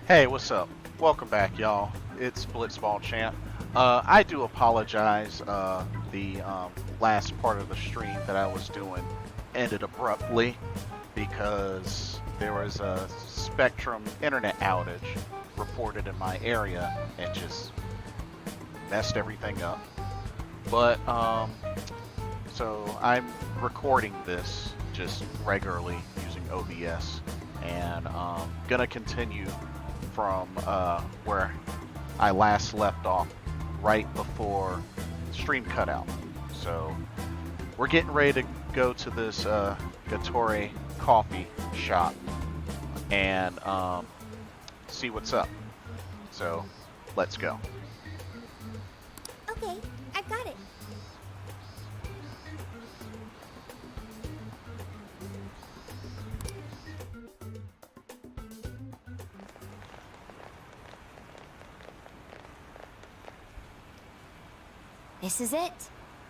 Hey, what's up? Welcome back, y'all. It's Blitz Champ. I do apologize. The last part of the stream that I was doing ended abruptly because there was a Spectrum internet outage reported in my area and just messed everything up. But so I'm recording this just regularly using OBS, and gonna continue from where I last left off right before stream cutout. So we're getting ready to go to this Gatore coffee shop and see what's up. So let's go. Okay, I've got it. This is it.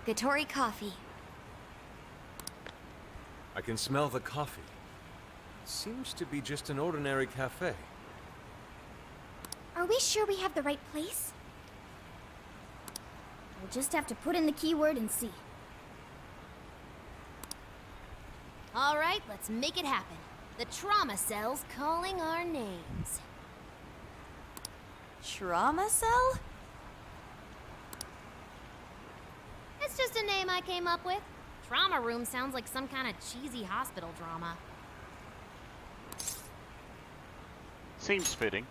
Gatore coffee. I can smell the coffee. Seems to be just an ordinary cafe. Are we sure we have the right place? We'll just have to put in the keyword and see. All right, let's make it happen. The trauma cell's calling our names. Trauma cell? It's just a name I came up with. Trauma room sounds like some kind of cheesy hospital drama. Seems fitting.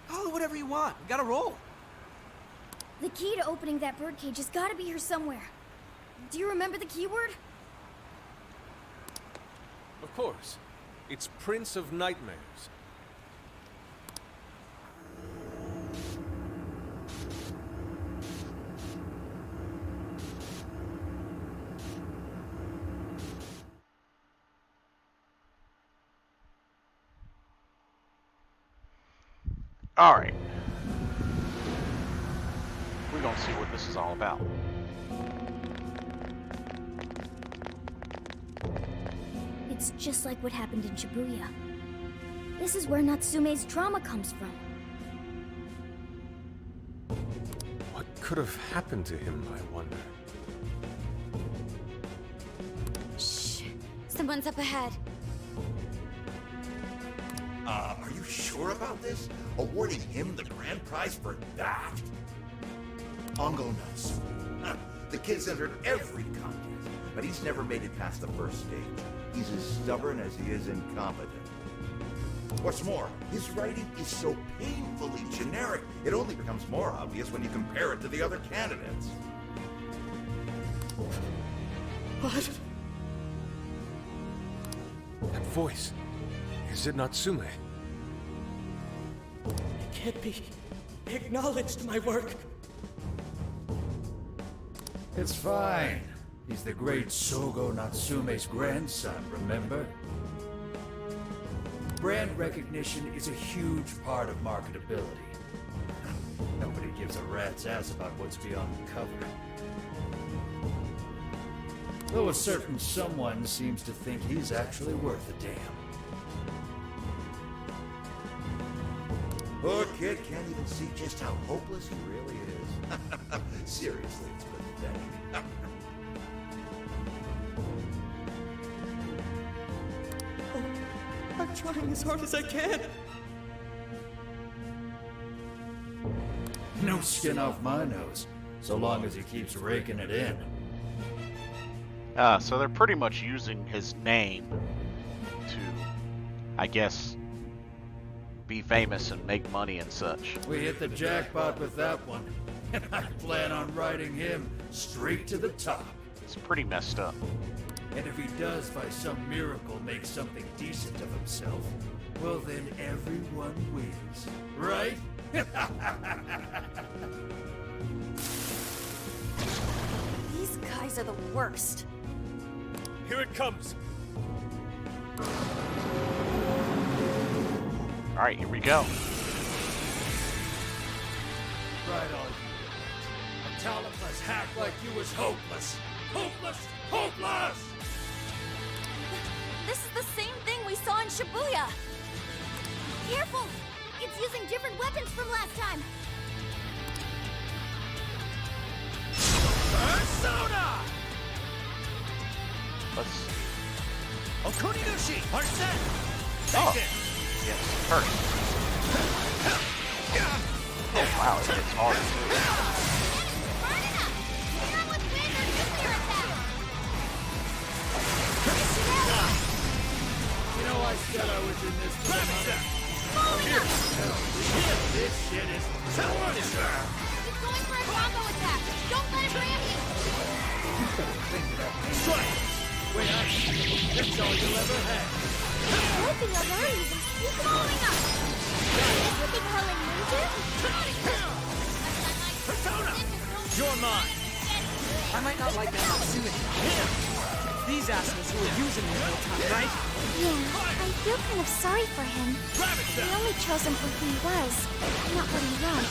Call it whatever you want. We gotta roll. The key to opening that birdcage has got to be here somewhere. Do you remember the keyword? Of course. It's Prince of Nightmares. Alright. We're gonna see what this is all about. It's just like what happened in Shibuya. This is where Natsume's trauma comes from. What could have happened to him, I wonder? Shh. Someone's up ahead. Are you sure about this? Awarding him the grand prize for that? Ongo Natsume. The kid's entered every contest, but he's never made it past the first stage. He's as stubborn as he is incompetent. What's more, his writing is so painfully generic, it only becomes more obvious when you compare it to the other candidates. What? That voice. Is it Natsume? It can't be. He acknowledged my work. It's fine. He's the great Sogo Natsume's grandson, remember? Brand recognition is a huge part of marketability. Nobody gives a rat's ass about what's beyond the cover. Though a certain someone seems to think he's actually worth a damn. Poor kid can't even see just how hopeless he really is. Seriously, it's pathetic. I'm trying as hard as I can. No skin off my nose, so long as he keeps raking it in. So they're pretty much using his name to, I guess, be famous and make money and such. We hit the jackpot with that one, and I plan on riding him straight to the top. It's pretty messed up. And if he does by some miracle make something decent of himself, well then everyone wins, right? These guys are the worst. Here it comes! Alright, here we go. Right on you. A talentless hack like you is hopeless. Hopeless! Hopeless! This is the same thing we saw in Shibuya. Careful! It's using different weapons from last time. Persona! Let's. Okuninushi, are set! Oh, yes, first. Oh wow, it hits hard too. Burning up! Not with wind or nuclear attack! You know, I said I was in this for the money. This shit is Punisher! It's going for a combo attack! Don't let it ram you! Strike! Wait, that's all you'll ever have. Open your eyes and keep following up! Flipping Helen Ninja? Persona! You're mine! I might not like that Natsume. It's these assholes who are using him all the time, right? Yeah, I feel kind of sorry for him. We only chose him for who he was, not what he wrote.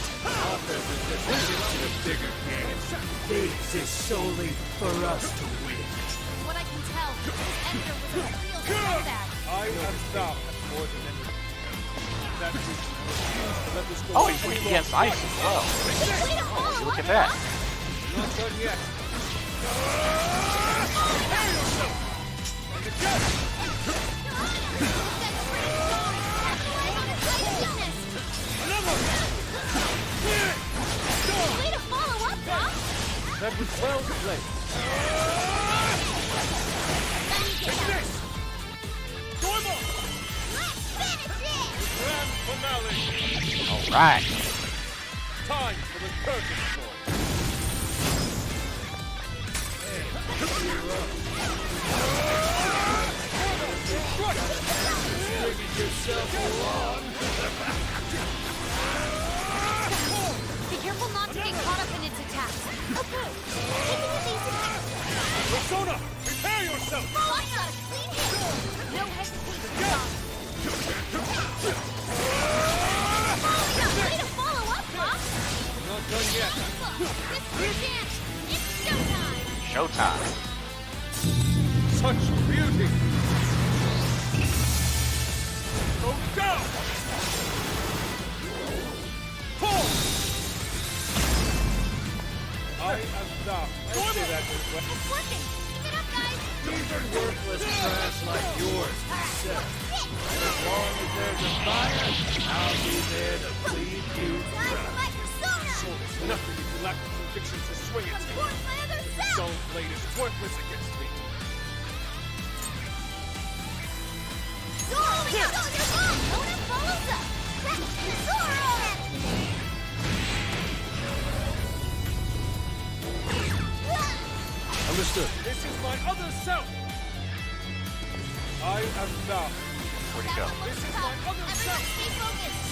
The bigger game. They exist solely for us to win. From what I can tell, this editor was a real scumbag. I have stopped more than anything. That is, refuse to let this go Oh, on he's any weak against longer. ice as well. Way to follow Look up, at that. Not done yet. Way to follow up, Doc! That was well played. Let's finish it! Grand finale. All right. Time for the curtain call. Be careful not to get caught up in its attacks. Okay, taking it easy. Persona, prepare yourself. Watch us, clean hit! No hesitation, Doc. Way to follow up, Doc! Not done yet. This is your chance! It's showtime! Showtime. Such beauty. Go down. Pull. I am down. I see that as well. It's working! Keep it up, guys! Even worthless trash like yours can sell. As long as there's a buyer, I'll be there to bleed you Time for my persona! So there's nothing if you lack the conviction to swing it. Support my other self! Dull blade is worthless against me. Zoro, you're gone! Ona follows up! Zoro! Understood. This is my other self. I am now. Where'd he go? This is my other Everyone self. stay focused!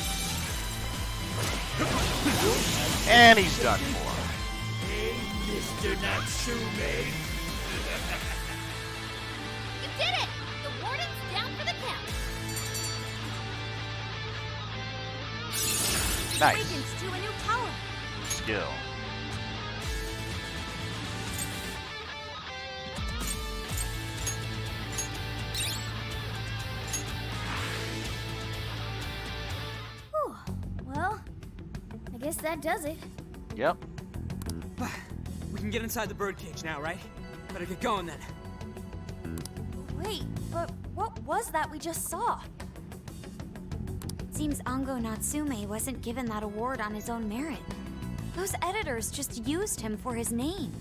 And he's done for. Hey, Mr. Natsume. You did it! The warden's down for the count! Nice. Agents to a new tower! Skill. Whew. Well, I guess that does it. Yep. We can get inside the birdcage now, right? Better get going then. Wait, but what was that we just saw? Seems Ango Natsume wasn't given that award on his own merit. Those editors just used him for his name.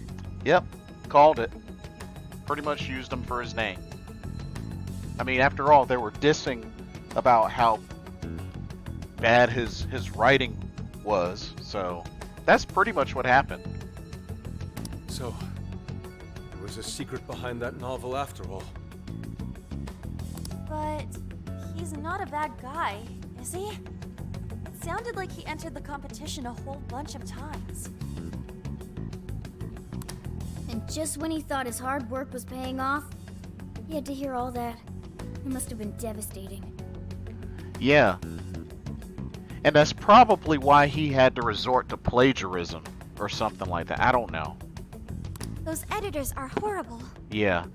Yep. Called it. Pretty much used him for his name. I mean, after all, they were dissing about how bad his writing was, so that's pretty much what happened. So, there was a secret behind that novel after all. But he's not a bad guy, is he? It sounded like he entered the competition a whole bunch of times. And just when he thought his hard work was paying off, he had to hear all that. It must have been devastating. Yeah. And that's probably why he had to resort to plagiarism or something like that. I don't know. Those editors are horrible. Yeah.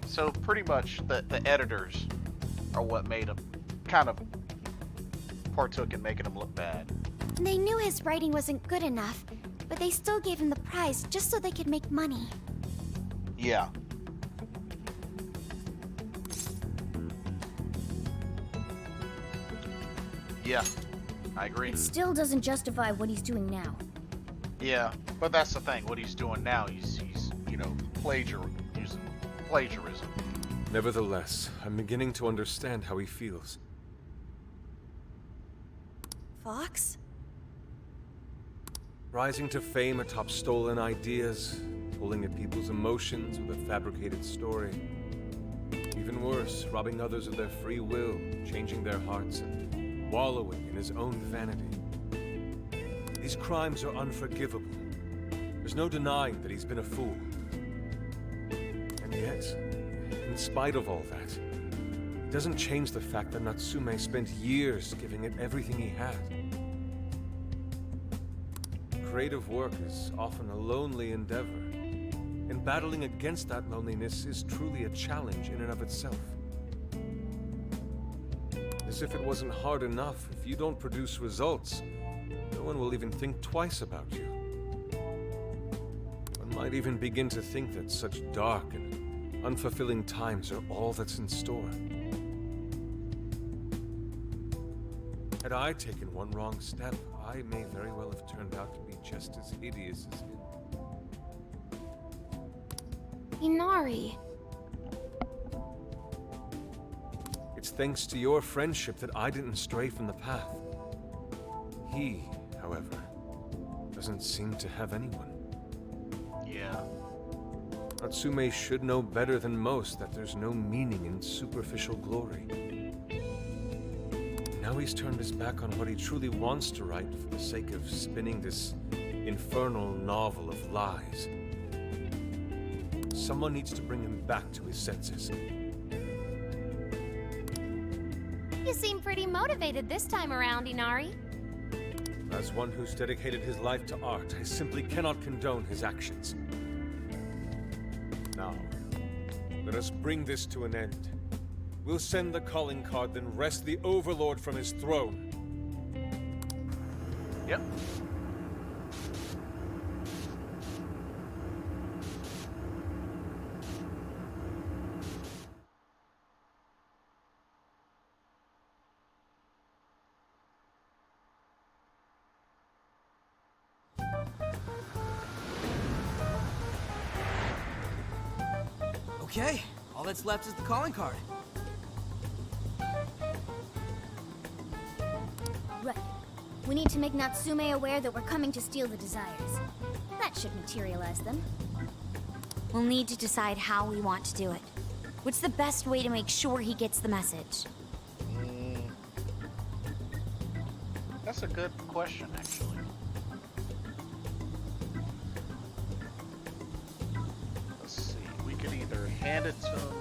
So pretty much the editors are what made him kind of partook in making him look bad. They knew his writing wasn't good enough, but they still gave him the prize just so they could make money. Yeah. Yeah, I agree. It still doesn't justify what he's doing now. Yeah, but that's the thing. What he's doing now, he's you know, using plagiarism. Nevertheless, I'm beginning to understand how he feels. Fox? Rising to fame atop stolen ideas, pulling at people's emotions with a fabricated story. Even worse, robbing others of their free will, changing their hearts, and wallowing in his own vanity. These crimes are unforgivable. There's no denying that he's been a fool. And yet, in spite of all that, it doesn't change the fact that Natsume spent years giving it everything he had. Creative work is often a lonely endeavor, and battling against that loneliness is truly a challenge in and of itself. As if it wasn't hard enough, if you don't produce results, no one will even think twice about you. One might even begin to think that such dark and unfulfilling times are all that's in store. Had I taken one wrong step, I may very well have turned out to be just as hideous as him. Inari. It's thanks to your friendship that I didn't stray from the path. He, however, doesn't seem to have anyone. Yeah. Natsume should know better than most that there's no meaning in superficial glory. Now he's turned his back on what he truly wants to write for the sake of spinning this infernal novel of lies. Someone needs to bring him back to his senses. You seem pretty motivated this time around, Inari. As one who's dedicated his life to art, I simply cannot condone his actions. Now, let us bring this to an end. We'll send the calling card, then wrest the Overlord from his throne. Yep. Okay, all that's left is the calling card. Right. We need to make Natsume aware that we're coming to steal the desires. That should materialize them. We'll need to decide how we want to do it. What's the best way to make sure he gets the message? That's a good question, actually. Let's see. We could either hand it to him,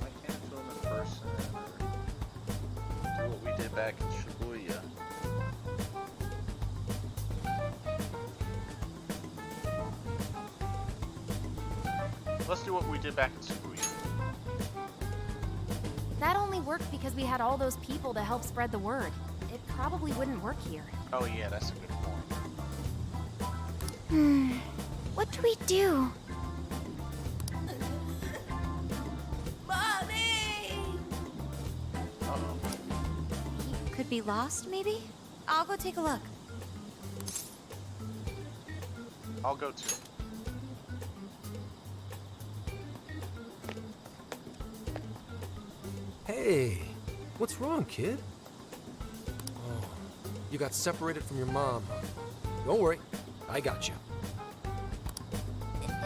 like hand it to him in person, or do what we did back in Shibuya. Let's do what we did back in Shibuya. That only worked because we had all those people to help spread the word. It probably wouldn't work here. Oh yeah, that's a good point. What do we do? Uh-oh. He could be lost, maybe? I'll go take a look. I'll go too. Hey, what's wrong, kid? Oh, you got separated from your mom. Don't worry, I got you.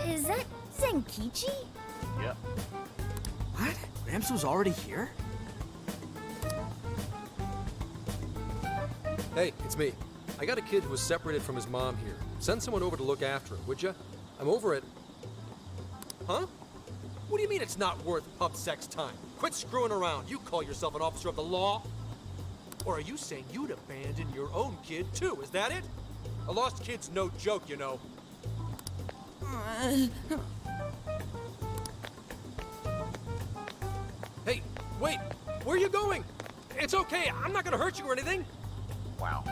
Is that Zenkichi? Yep. What? Ramsu's already here? Hey, it's me. I got a kid who was separated from his mom here. Send someone over to look after him, would ya? I'm over it. Huh? What do you mean it's not worth pub sex time? Quit screwing around. You call yourself an officer of the law? Or are you saying you'd abandon your own kid too? Is that it? A lost kid's no joke, you know. Hey, wait! Where are you going? It's okay, I'm not gonna hurt you or anything. Wow.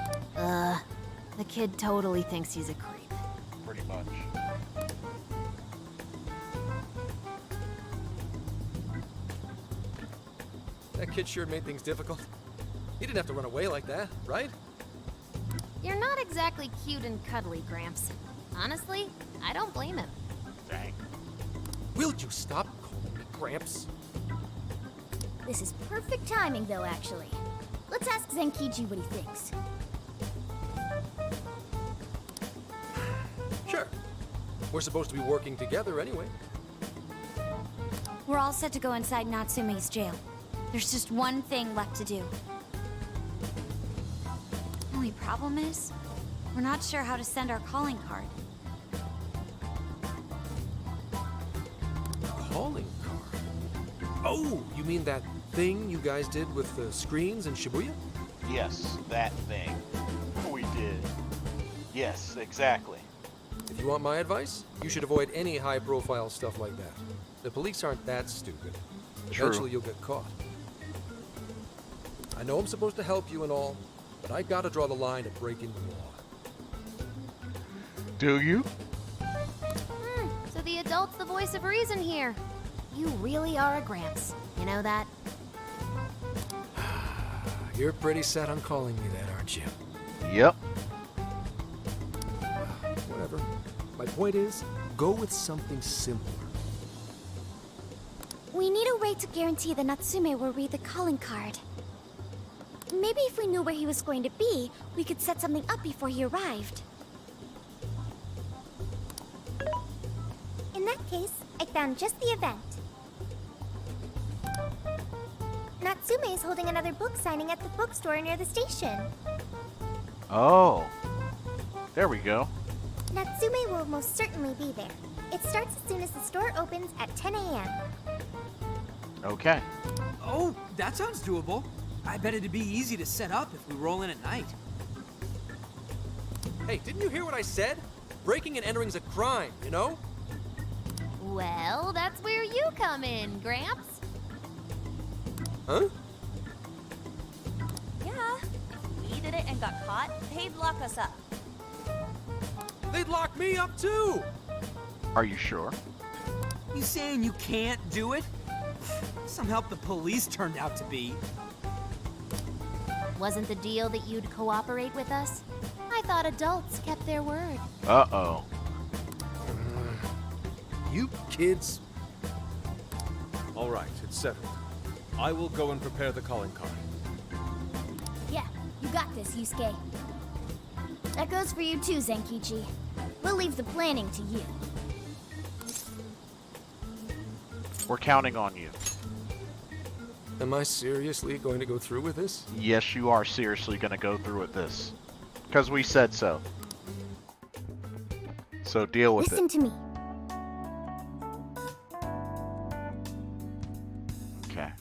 The kid totally thinks he's a creep. Pretty much. That kid sure made things difficult. He didn't have to run away like that, right? You're not exactly cute and cuddly, Gramps. Honestly, I don't blame him. Dang. Will you stop calling me Gramps? This is perfect timing, though, actually. Let's ask Zenkichi what he thinks. Sure. We're supposed to be working together anyway. We're all set to go inside Natsume's jail. There's just one thing left to do. Only problem is, we're not sure how to send our calling card. Calling card? Oh, you mean that thing you guys did with the screens in Shibuya? Yes, that thing. We did. Yes, exactly. If you want my advice, you should avoid any high-profile stuff like that. The police aren't that stupid. True. Eventually you'll get caught. I know I'm supposed to help you and all, but I gotta draw the line at breaking the law. Do you? So the adult's the voice of reason here. You really are a Gramps. You know that? You're pretty set on calling me that, aren't you? Yep. Whatever. My point is, go with something simpler. We need a way to guarantee that Natsume will read the calling card. Maybe if we knew where he was going to be, we could set something up before he arrived. In that case, I found just the event. Natsume is holding another book signing at the bookstore near the station. Oh. There we go. Natsume will most certainly be there. It starts as soon as the store opens at 10 a.m. Okay. Oh, that sounds doable. I bet it'd be easy to set up if we roll in at night. Hey, didn't you hear what I said? Breaking and entering's a crime, you know? Well, that's where you come in, Gramps. Huh? Yeah. If we did it and got caught, they'd lock us up. They'd lock me up too! Are you sure? You saying you can't do it? Some help the police turned out to be. Wasn't the deal that you'd cooperate with us? I thought adults kept their word. Uh-oh. You kids. All right, it's settled. I will go and prepare the calling card. Yeah, you got this, Yusuke. That goes for you too, Zenkichi. We'll leave the planning to you. We're counting on you. Am I seriously going to go through with this? Yes, you are seriously going to go through with this. Because we said so. So deal with Listen it. to me. Okay.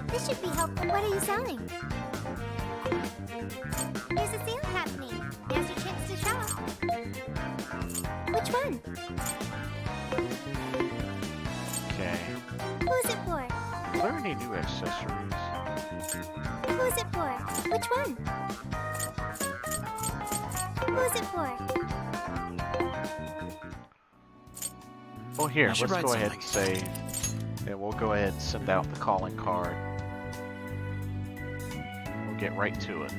This should be helpful. What are you selling? There's a sale happening. Now's your chance to shop. Which one? Okay. Who's it for? Are there any new accessories? Who's it for? Which one? Who's it for? Well, here, I let's should write go ahead and save. And we'll go ahead and send out the calling card. We'll get right to it.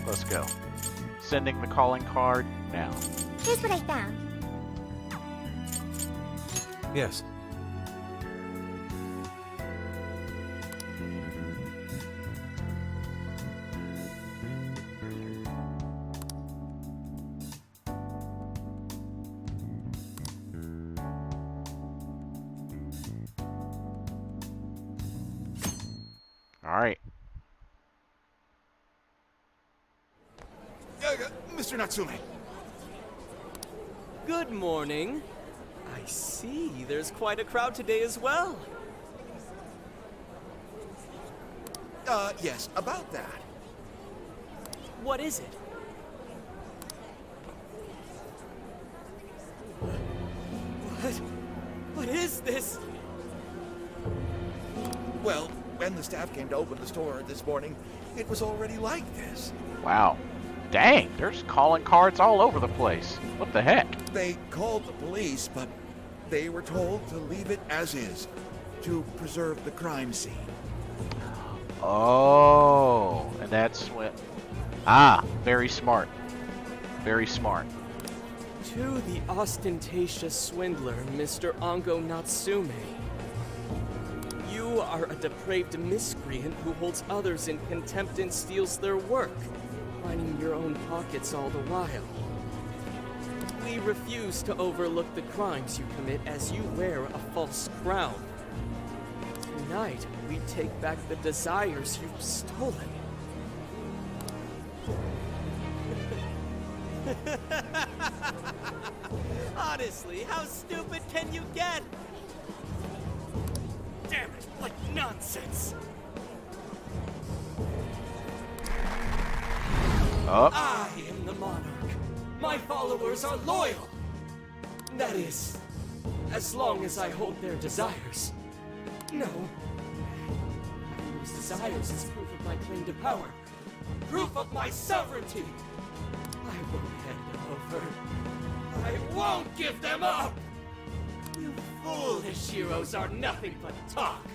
Let's go. Sending the calling card now. Here's what I found. Yes. All right. Mr. Natsume. Good morning. I see there's quite a crowd today as well. Yes, about that. What is it? What is this? Well, when the staff came to open the store this morning, it was already like this. Wow. Dang, there's calling cards all over the place. What the heck? They called the police, but they were told to leave it as is, to preserve the crime scene. Oh, and that's when... Ah, very smart. Very smart. To the ostentatious swindler, Mr. Ongo Natsume. You are a depraved miscreant who holds others in contempt and steals their work, lining your own pockets all the while. We refuse to overlook the crimes you commit as you wear a false crown. Tonight, we take back the desires you've stolen. Honestly, how stupid can you get? Damn it, what nonsense! Up. I am the monarch. My followers are loyal. That is, as long as I hold their desires. No. Those desires is proof of my claim to power. Proof of my sovereignty. I won't hand them over. I won't give them up! You foolish heroes are nothing but talk.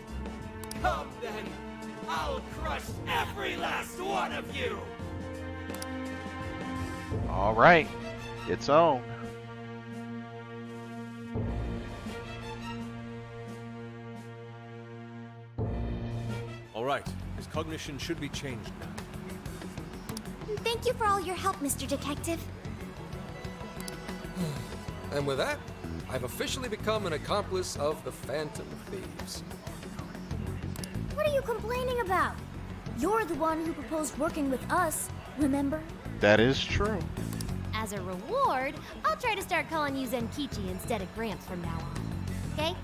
Come then, I'll crush every last one of you! All right. It's on. All right, his cognition should be changed now. Thank you for all your help, Mr. Detective. And with that, I've officially become an accomplice of the Phantom Thieves. What are you complaining about? You're the one who proposed working with us, remember? That is true. As a reward, I'll try to start calling you Zenkichi instead of Gramps from now on. Okay?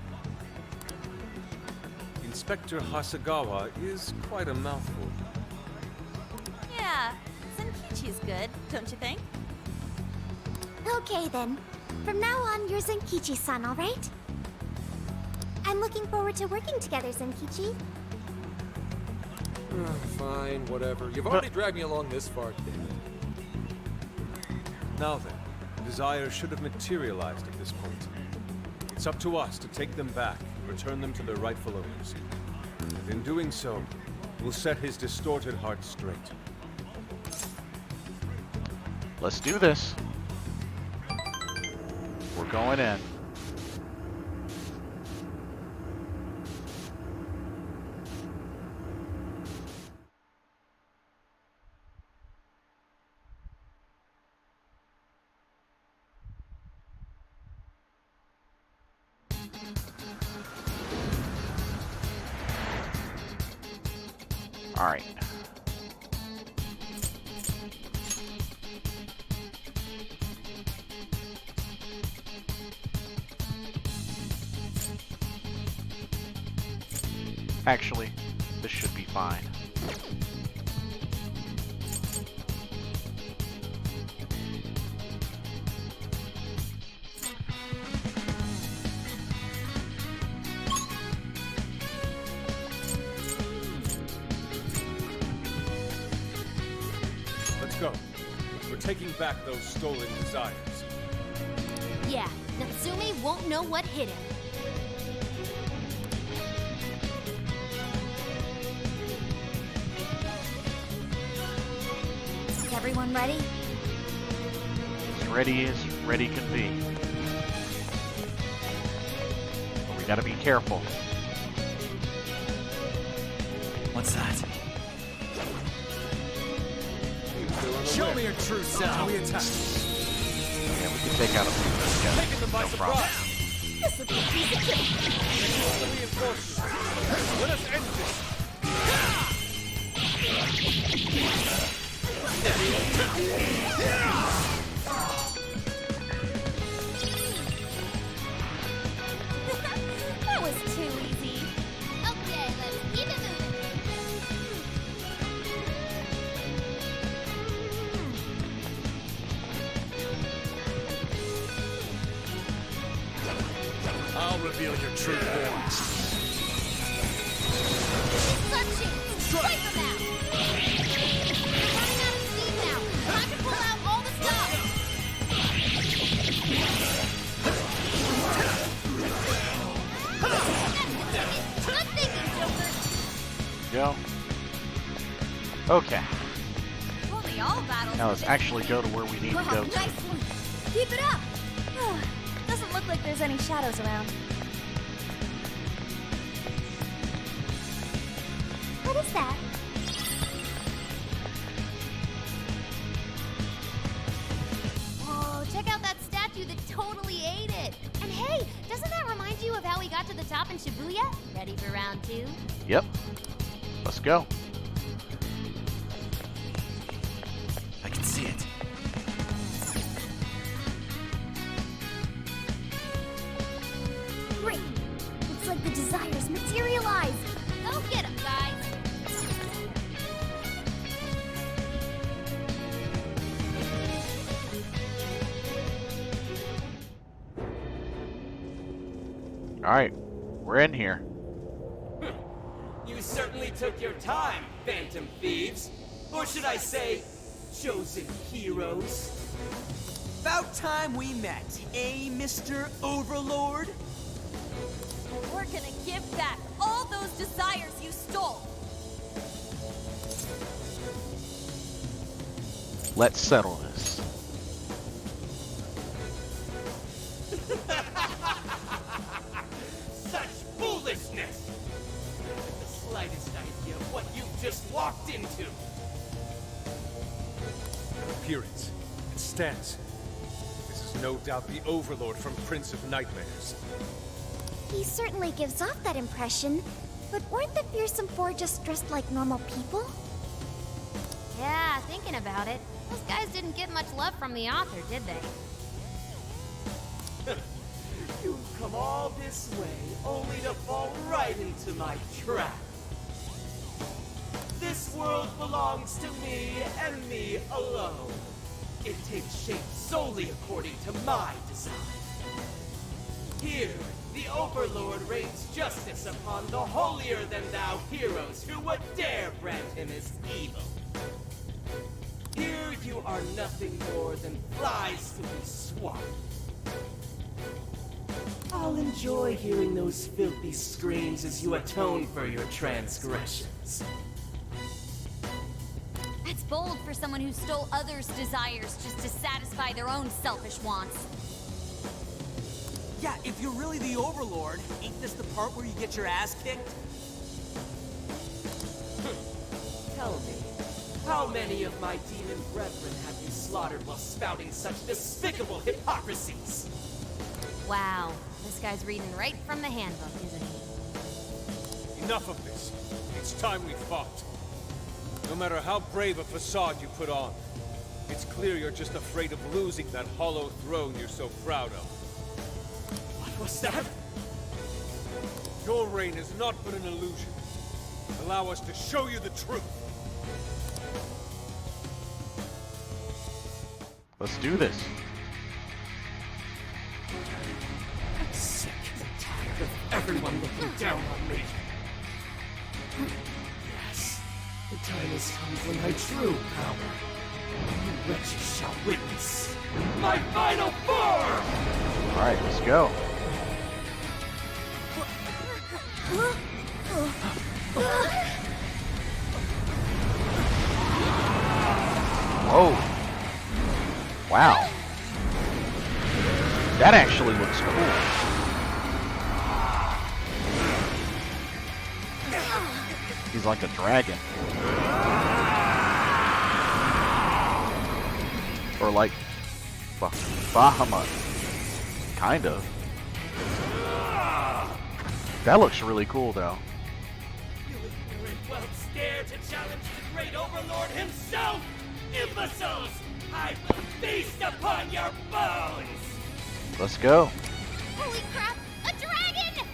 Inspector Hasagawa is quite a mouthful. Yeah, Zenkichi's good, don't you think? Okay then. From now on, you're Zenkichi-san, alright? I'm looking forward to working together, Zenkichi. Fine, whatever. You've already dragged me along this far, David. Now then, desires should have materialized at this point. It's up to us to take them back and return them to their rightful owners. And in doing so, we'll set his distorted heart straight. Let's do this. We're going in. All right. Actually, this should be fine. Let's go. We're taking back those stolen desires. Yeah, Natsume won't know what hit him. Is everyone ready? As ready can be. But we gotta be careful. What's that? Show me your true self. We attack. Yeah, we can take out a few of those guys. Taking them by No problem. surprise! This looks like a piece of cake. The reinforcements. Let us end this! That was too easy. Okay, let's keep it moving. reveal your true form. Searching! Wipe them out! We're running out of steam now. Time to pull out all the stuff! Good thinking, Joker! Go. Okay. Only all battles. Now let's actually go to where we need to Wow, go nice to. one. Keep it up. Doesn't look like there's any shadows around. What is that? Whoa, check out that statue that totally ate it! And hey, doesn't that remind you of how we got to the top in Shibuya? Ready for round 2? Yep. Let's go. I can see it. Great. Looks like the desires materialize. Go get 'em, guys! Alright. We're in here. You certainly took your time, Phantom Thieves. Or should I say, chosen heroes. About time we met, eh, Mr. Overlord? We're gonna give back all those desires you stole. Let's settle this. Such foolishness! The slightest idea of what you've just walked into. Appearance and stance. This is no doubt the Overlord from Prince of Nightmares. He certainly gives off that impression. But weren't the fearsome four just dressed like normal people? Yeah, thinking about it, those guys didn't get much love from the author, did they? You've come all this way only to fall right into my trap. This world belongs to me and me alone. It takes shape solely according to my design. Here, the Overlord rains justice upon the holier-than-thou heroes who would dare brand him as evil. Here you are nothing more than flies to be swamped. I'll enjoy hearing those filthy screams as you atone for your transgressions. That's bold for someone who stole others' desires just to satisfy their own selfish wants. Yeah, if you're really the Overlord, ain't this the part where you get your ass kicked? Tell me, how many of my demon brethren have you slaughtered while spouting such despicable hypocrisies? Wow, this guy's reading right from the handbook, isn't he? Enough of this. It's time we fought. No matter how brave a facade you put on, it's clear you're just afraid of losing that hollow throne you're so proud of. What was that? Your reign has not been an illusion. Allow us to show you the truth. Let's do this. I'm sick and tired of everyone looking down on me. Yes, the time has come for my true power. You wretches shall witness my final form! Alright, let's go. Whoa. Wow. That actually looks cool. He's like a dragon. Or like Bahamut. Kind of. That looks really cool though. You ignorant whelps dare to challenge the great Overlord himself! Imbeciles! I will feast upon your bones! Let's go. Holy crap! A dragon!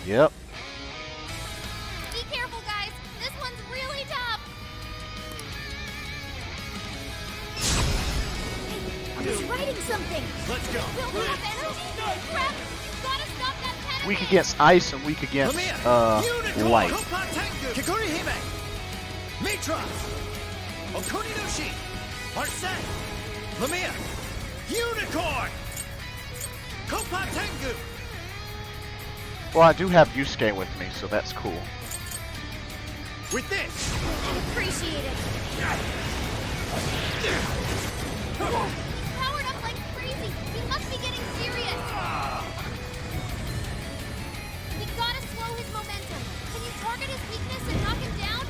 Yep. Be careful, guys. This one's really tough. He's writing something. Let's go. Building up energy. Crap! You've got to stop that weak against ice and weak against light. Kikori Hime! Mitra! Okuni no Shi! Arsene! Lamia! Unicorn! Kopa Tengu! Well, I do have Yusuke with me, so that's cool. With this! Appreciate it. Powered up like crazy. He must be getting serious. We gotta slow his momentum. Can you target his weakness and knock him down?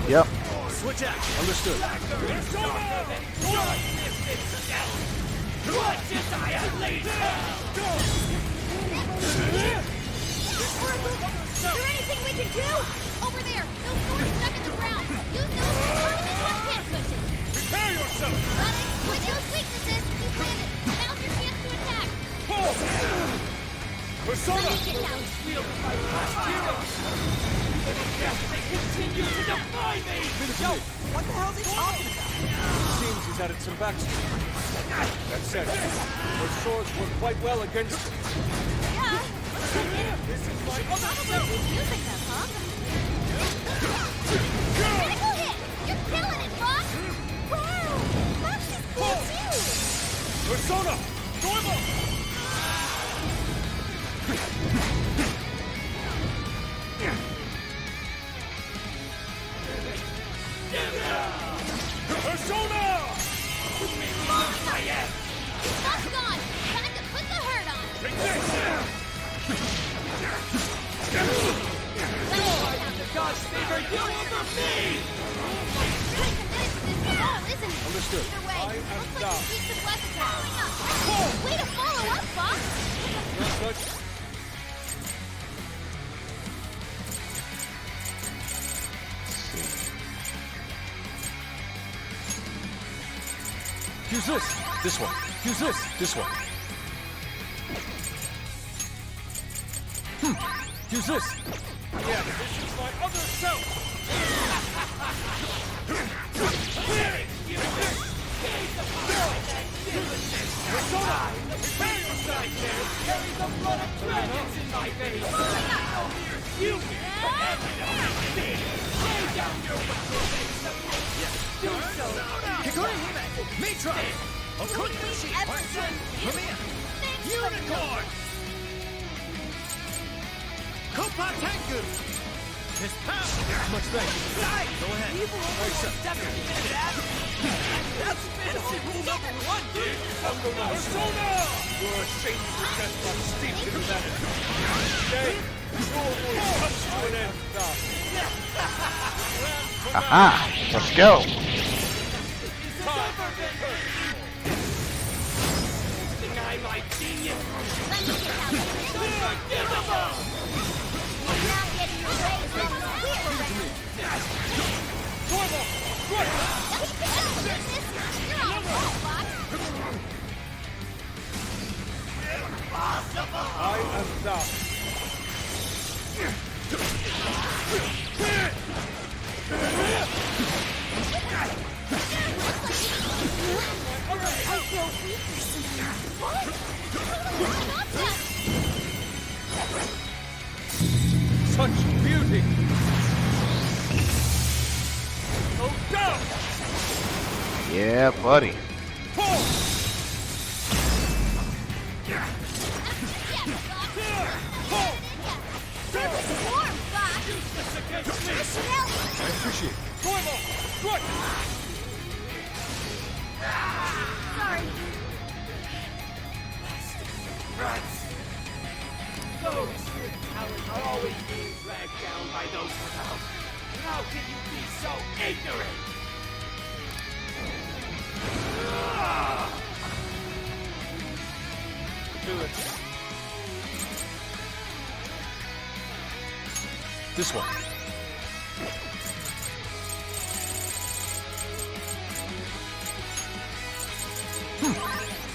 Yep. Switch out! Understood. Is there anything we can do? Over there, those swords stuck in the ground. Use those to turn into a pin cushion. Prepare yourself! With those weaknesses, you landed. Now's your chance to attack. Persona! Let me get down. Continue to defy me! Yo, what the hell is he talking about? Seems he's added some backstory. That said, those swords work quite well against him. Yeah. Probably keep using them, huh? Critical hit! You're killing it, Fox! Wow! Fox is cool too! Persona! Normal! Persona! Fox gone! Time to put the hurt on! Take this! God's favor you over me! Really committed to this ball, isn't he? Understood. Either way, I am looks like down. he keeps the quest following up. Way to follow up, Fox! Yes, such. Use this one. Use this one. Use this. Yeah, this is my other self! Persona! Prepare yourself! Carry the blood of dragons in my veins! You lay down your weapons! Do so! Kikori Hime! Mitra! Okuni no Shi! Arsene! Lamia! Unicorn! Kopa Tengu! His power! Much thank you. Go ahead. That's fantasy rule number 1, dude! Persona! You're ashamed of your death blood steeped in humanity. Today, your voice comes to an end now. Aha! Let's go. Deny my genius! Let me get out of here. Unforgivable! Now getting your way is almost clear already. Normal! Good! Let me get out of this. You're on a roll, Fox. I am thou. I feel weakness in here. What? Not that. Such beauty. Go down! Yeah, buddy. Pull! Warm, Fox. I appreciate it. Normal! Good! Sorry. Those with talent are always being dragged down by those without. How can you be so ignorant? Do it. This one.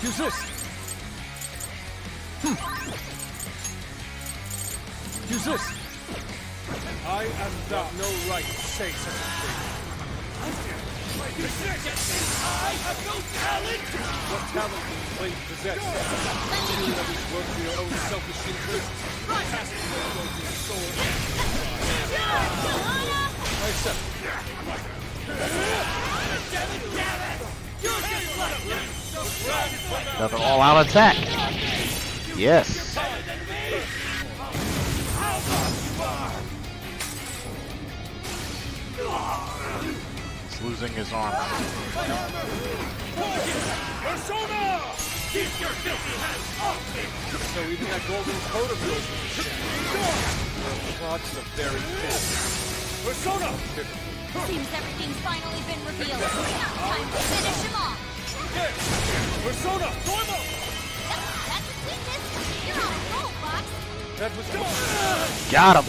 Use this. Use this. I am thou. No right to say such a thing. I have no talent! What talent do you claim to possess? Stealing others' work for your own selfish interests? Casting your will to your soul I accept. Another all-out attack. Yes. He's losing his arm. Persona! Keep your filthy hands off me! So even that golden coat of yours was a sham. God's a very thin. Persona! Seems everything's finally been revealed. Time to finish him off. Persona! Normal! That's a weakness. You're on a roll, Fox. That was Got him.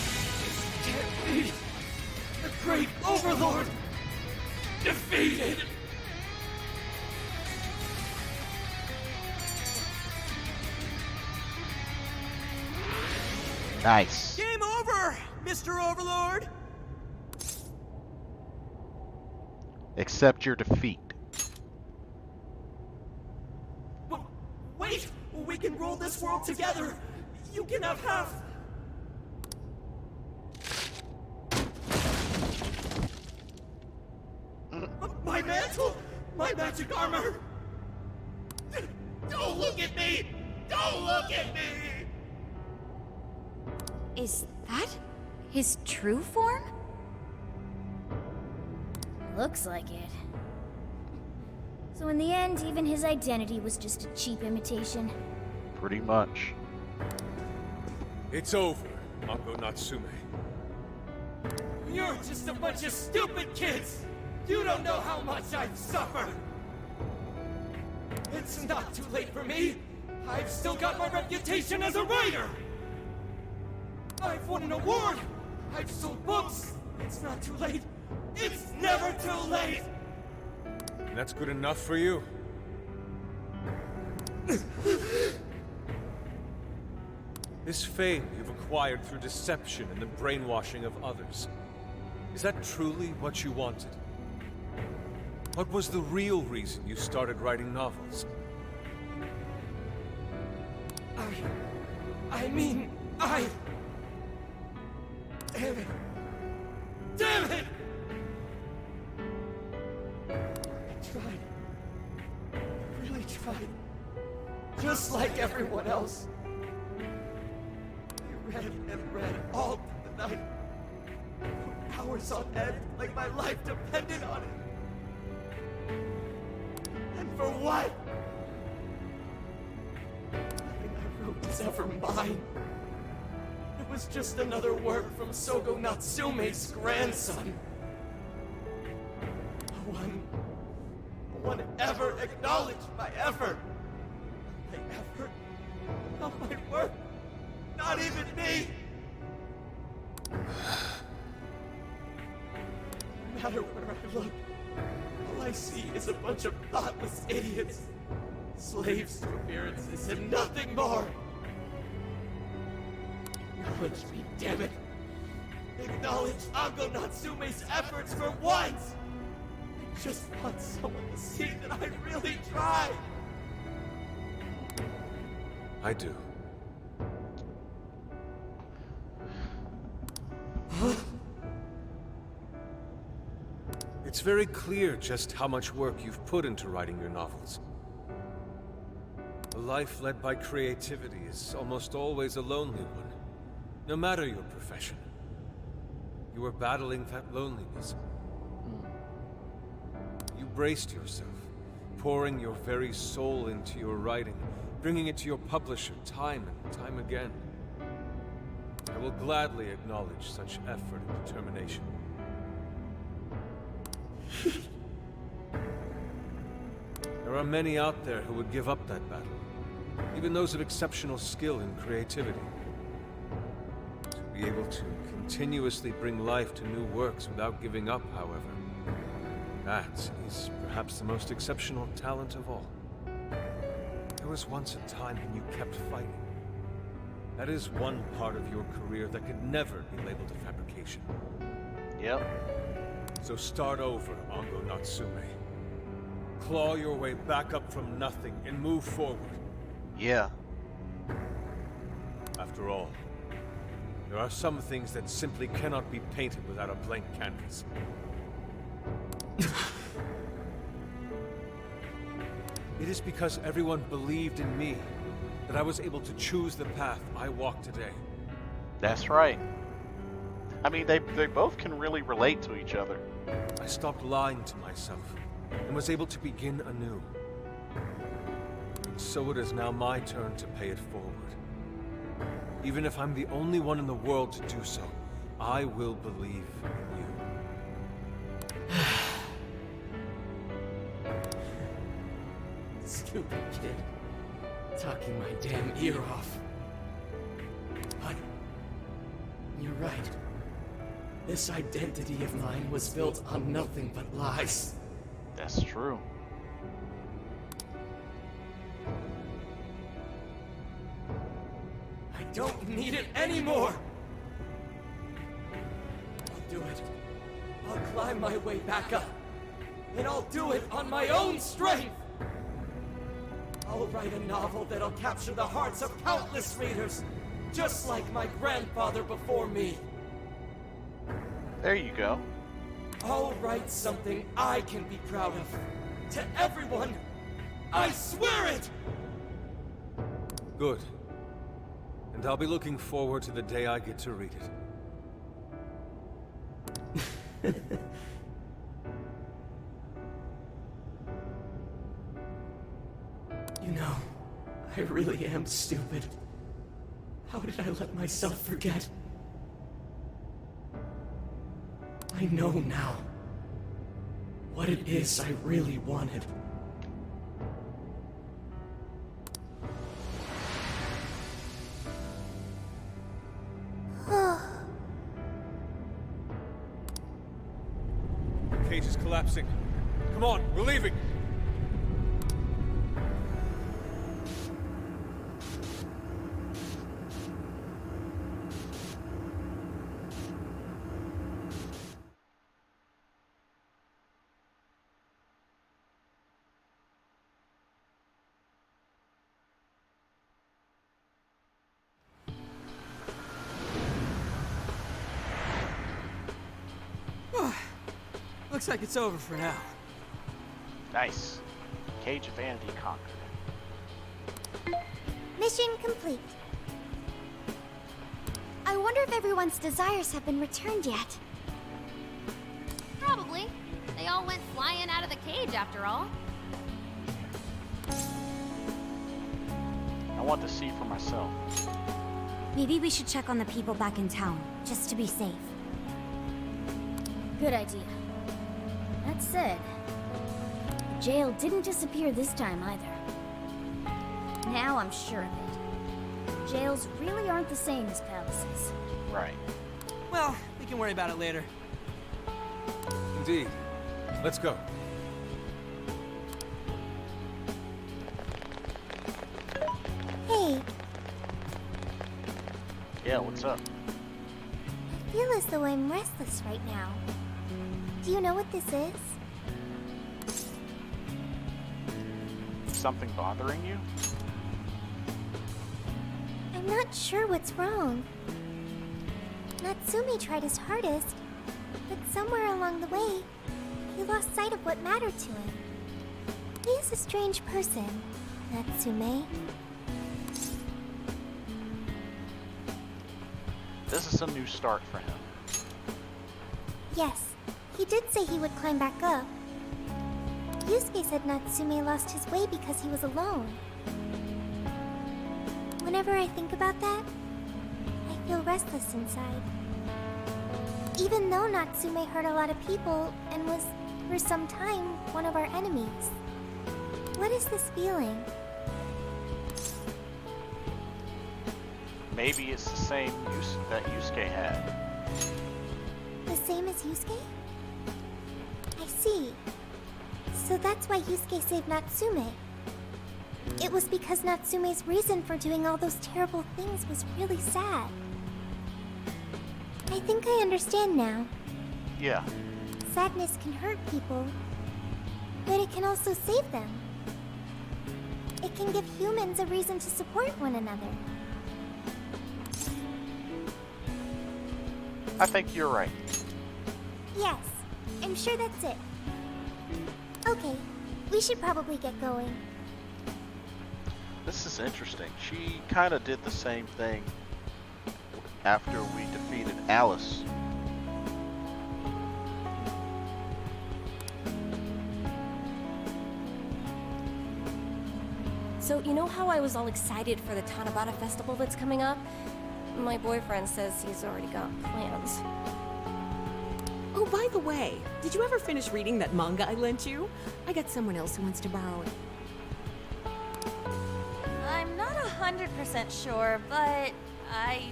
Can't be. The great overlord defeated. Nice. Game over, Mr. Overlord! Accept your defeat. Wait! We can rule this world together! You can have half! My mantle! My magic armor! Don't look at me! Don't look at me! Is that his true form? Looks like it. So in the end, even his identity was just a cheap imitation. Pretty much. It's over, Uncle Natsume. You're just a bunch of stupid kids! You don't know how much I've suffered! It's not too late for me! I've still got my reputation as a writer! I've won an award! I've sold books! It's not too late! It's never too late! And that's good enough for you? This fame you've acquired through deception and the brainwashing of others. Is that truly what you wanted? What was the real reason you started writing novels? I mean, Damn it! Damn it! I tried. I really tried. Just like everyone else. I read and read all through the night. Hours on end, like my life depended on it. And for what? Nothing I wrote was ever mine. It was just another work from Sogo Natsume's grandson. No one ever acknowledged my effort. My effort, not my work, not even me. No matter where I look, all I see is a bunch of thoughtless idiots, slaves to appearances and nothing more. Acknowledge me, damn it! Acknowledge Ango Natsume's efforts for once! I just want someone to see that I really tried! I do. It's very clear just how much work you've put into writing your novels. A life led by creativity is almost always a lonely one. No matter your profession, you are battling that loneliness. You braced yourself, pouring your very soul into your writing, bringing it to your publisher time and time again. I will gladly acknowledge such effort and determination. There are many out there who would give up that battle, even those of exceptional skill and creativity. To be able to continuously bring life to new works without giving up, however, that is perhaps the most exceptional talent of all. There was once a time when you kept fighting. That is one part of your career that could never be labeled a fabrication. Yep. So start over, Ango Natsume. Claw your way back up from nothing and move forward. Yeah. After all, there are some things that simply cannot be painted without a blank canvas. It is because everyone believed in me that I was able to choose the path I walk today. That's right. I mean, they both can really relate to each other. I stopped lying to myself and was able to begin anew. And so it is now my turn to pay it forward. Even if I'm the only one in the world to do so, I will believe in you. Stupid kid. Talking my damn ear off. But you're right. This identity of mine was built on nothing but lies. That's true. I don't need it anymore! I'll do it. I'll climb my way back up. And I'll do it on my own strength! I'll write a novel that'll capture the hearts of countless readers, just like my grandfather before me. There you go. I'll write something I can be proud of. To everyone! I swear it! Good. And I'll be looking forward to the day I get to read it. You know, I really am stupid. How did I let myself forget? I know now what it is I really wanted. The cage is collapsing. Come on, we're leaving! Looks like it's over for now. Nice. Cage of Vanity conquered. Mission complete. I wonder if everyone's desires have been returned yet. Probably. They all went flying out of the cage after all. I want to see for myself. Maybe we should check on the people back in town, just to be safe. Good idea. That said, the jail didn't disappear this time either. Now I'm sure of it. Jails really aren't the same as palaces. Right. Well, we can worry about it later. Indeed. Let's go. Hey, Yeah, what's up? I feel as though I'm restless right now. Do you know what this is? Something bothering you? I'm not sure what's wrong. Natsume tried his hardest, but somewhere along the way, he lost sight of what mattered to him. He is a strange person, Natsume. This is a new start for him. Yes, he did say he would climb back up. Yusuke said Natsume lost his way because he was alone. Whenever I think about that, I feel restless inside. Even though Natsume hurt a lot of people and was, for some time, one of our enemies. What is this feeling? Maybe it's the same that Yusuke had. The same as Yusuke? I see. So that's why Yusuke saved Natsume. It was because Natsume's reason for doing all those terrible things was really sad. I think I understand now. Yeah. Sadness can hurt people, but it can also save them. It can give humans a reason to support one another. I think you're right. Yes, I'm sure that's it. Okay, we should probably get going. This is interesting. She kind of did the same thing after we defeated Alice. So, you know how I was all excited for the Tanabata festival that's coming up? My boyfriend says he's already got plans. Oh, by the way, did you ever finish reading that manga I lent you? I got someone else who wants to borrow it. I'm not 100% sure, but I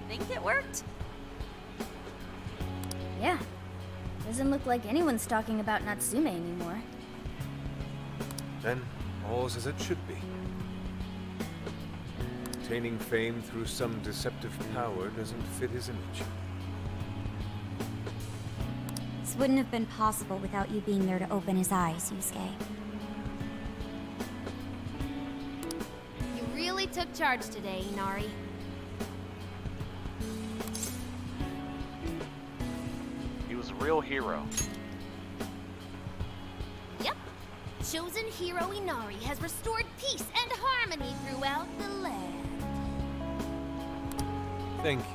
think it worked. Yeah. Doesn't look like anyone's talking about Natsume anymore. Then, all's as it should be. Attaining fame through some deceptive power doesn't fit his image. This wouldn't have been possible without you being there to open his eyes, Yusuke. You really took charge today, Inari. He was a real hero. Yep. Chosen hero Inari has restored peace and harmony throughout the land. Thank you,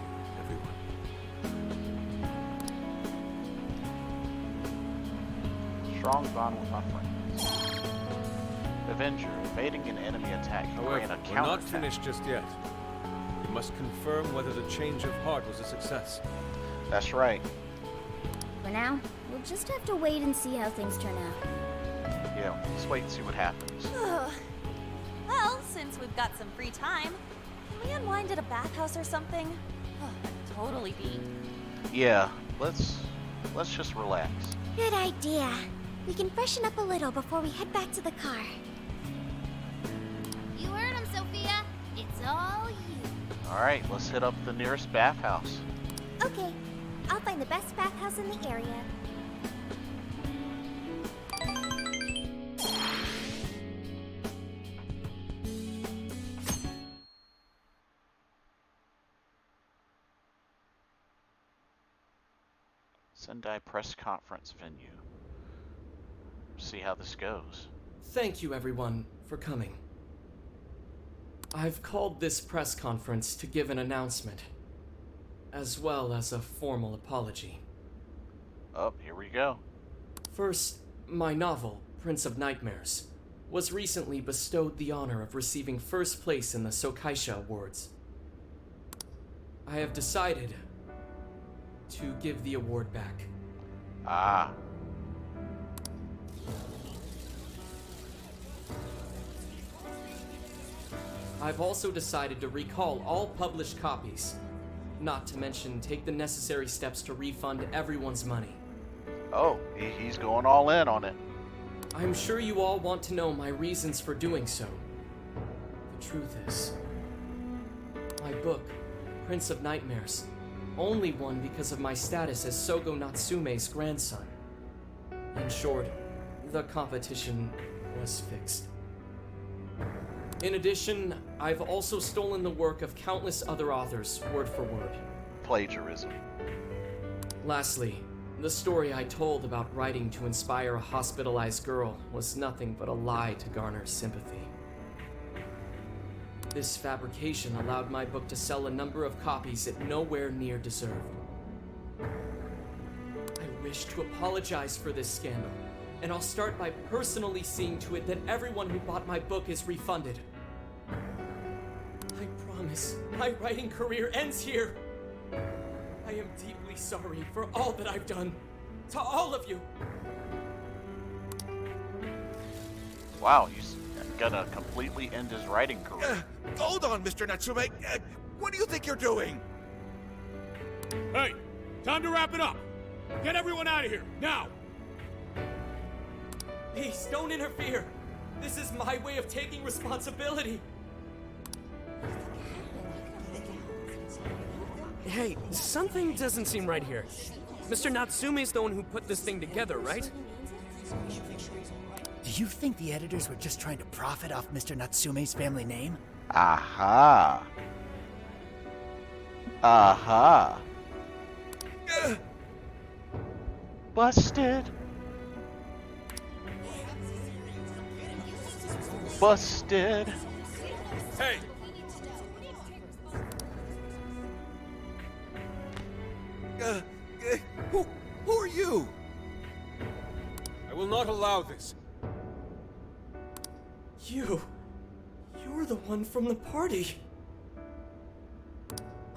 everyone. Strong bond with my friends. Avenger, evading an enemy attack. You However, ran a we're not counterattack. finished just yet. We must confirm whether the change of heart was a success. That's right. For now, we'll just have to wait and see how things turn out. Yeah, let's wait and see what happens. Well, since we've got some free time, can we unwind at a bathhouse or something? I'd totally be. Yeah, let's just relax. Good idea. We can freshen up a little before we head back to the car. You heard him, Sophia. It's all you. All right, let's hit up the nearest bathhouse. Okay, I'll find the best bathhouse in the area. Sendai press conference venue. See how this goes. Thank you, everyone, for coming. I've called this press conference to give an announcement, as well as a formal apology. Oh, here we go. First, my novel, Prince of Nightmares, was recently bestowed the honor of receiving first place in the Sokaisha Awards. I have decided to give the award back. Ah. I've also decided to recall all published copies, not to mention take the necessary steps to refund everyone's money. Oh, he's going all in on it. I'm sure you all want to know my reasons for doing so. The truth is, my book, Prince of Nightmares, only won because of my status as Sogo Natsume's grandson. In short, the competition was fixed. In addition, I've also stolen the work of countless other authors, word for word. Plagiarism. Lastly, the story I told about writing to inspire a hospitalized girl was nothing but a lie to garner sympathy. This fabrication allowed my book to sell a number of copies it nowhere near deserved. I wish to apologize for this scandal, and I'll start by personally seeing to it that everyone who bought my book is refunded. I promise, my writing career ends here. I am deeply sorry for all that I've done. To all of you. Wow, he's gonna completely end his writing career. Hold on, Mr. Natsume. What do you think you're doing? Hey, time to wrap it up. Get everyone out of here, now! Please, don't interfere. This is my way of taking responsibility. Hey, something doesn't seem right here. Mr. Natsume's the one who put this thing together, right? Do you think the editors were just trying to profit off Mr. Natsume's family name? Aha. Aha. Busted. Busted. Hey! Who are you? I will not allow this. You're the one from the party.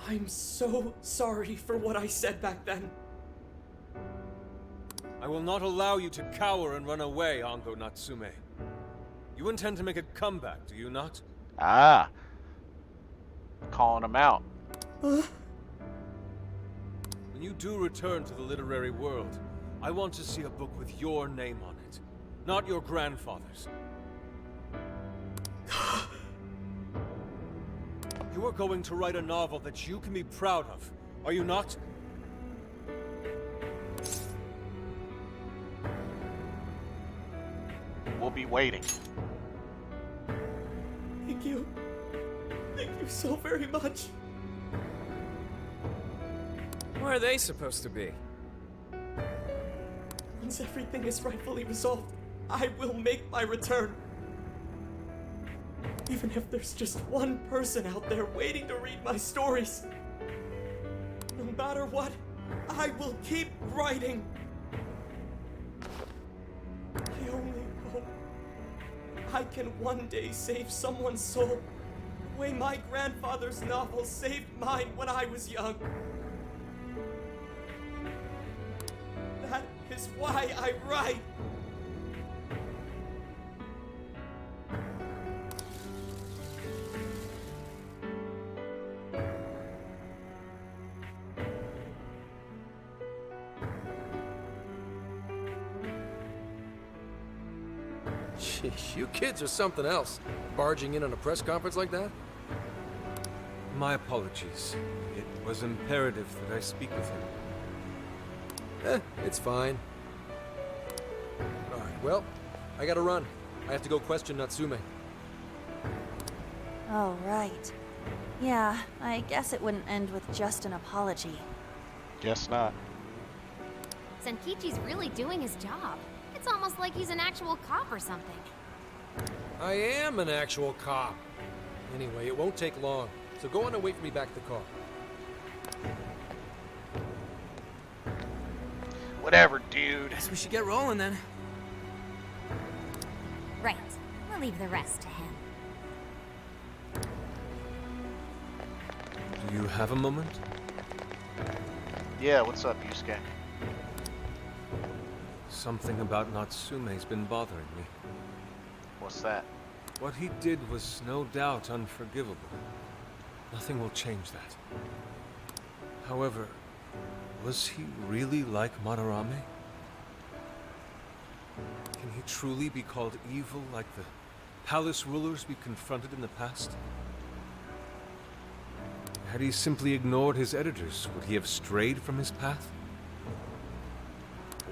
I'm so sorry for what I said back then. I will not allow you to cower and run away, Ango Natsume. You intend to make a comeback, do you not? Ah. Calling him out. When you do return to the literary world, I want to see a book with your name on it, not your grandfather's. You are going to write a novel that you can be proud of, are you not? We'll be waiting. Thank you. Thank you so very much. Where are they supposed to be? Once everything is rightfully resolved, I will make my return. Even if there's just one person out there waiting to read my stories. No matter what, I will keep writing. I only hope I can one day save someone's soul the way my grandfather's novel saved mine when I was young. That is why I write. Sheesh, you kids are something else. Barging in on a press conference like that? My apologies. It was imperative that I speak with him. It's fine. Alright, well, I gotta run. I have to go question Natsume. Oh, right. Yeah, I guess it wouldn't end with just an apology. Guess not. Senkichi's really doing his job. It's almost like he's an actual cop or something. I am an actual cop. Anyway, it won't take long, so go on and wait for me back at the car. Whatever, dude. Guess we should get rolling then. Right. We'll leave the rest to him. Do you have a moment? Yeah, what's up, Yusuke? Something about Natsume's been bothering me. What's that? What he did was no doubt unforgivable. Nothing will change that. However, was he really like Madarame? Can he truly be called evil like the palace rulers we confronted in the past? Had he simply ignored his editors, would he have strayed from his path?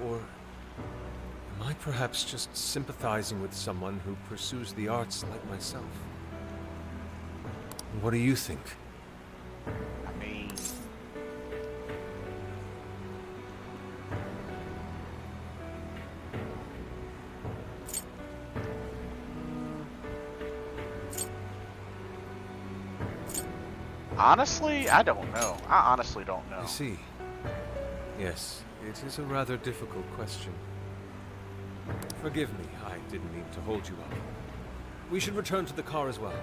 Or am I perhaps just sympathizing with someone who pursues the arts like myself? What do you think? I mean... honestly, I don't know. I honestly don't know. I see. Yes, it is a rather difficult question. Forgive me, I didn't mean to hold you up. We should return to the car as well.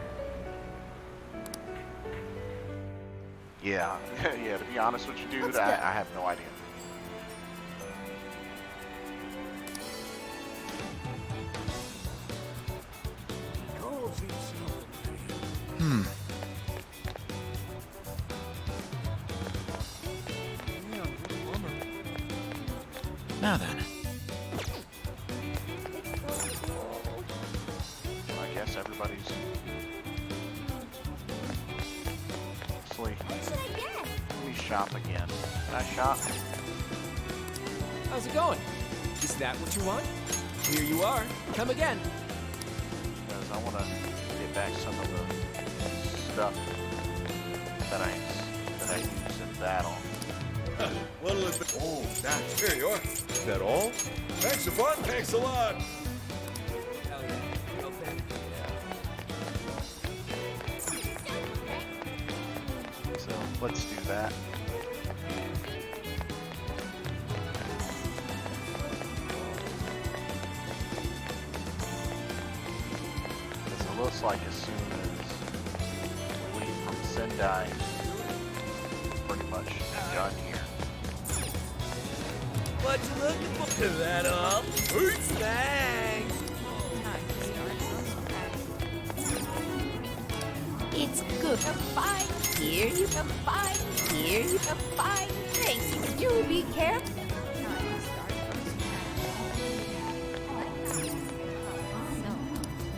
Yeah, yeah, to be honest with you, dude, I have no idea. Now then. I guess everybody's asleep. What should I get? Let me shop again. Can I shop? How's it going? Is that what you want? Here you are. Come again. Because I want to get back some of the stuff that I used in battle. What'll it be? Oh, that. Here you are. Is that all? Thanks a bunch. Thanks a lot. Hell yeah. Okay. So let's do that. Because it looks like as soon as we leave from Sendai, pretty much done here. What you looking for? Is that all? Thanks. It's good to fight. Here you can fight. Here you can fight. Thank you. You be careful.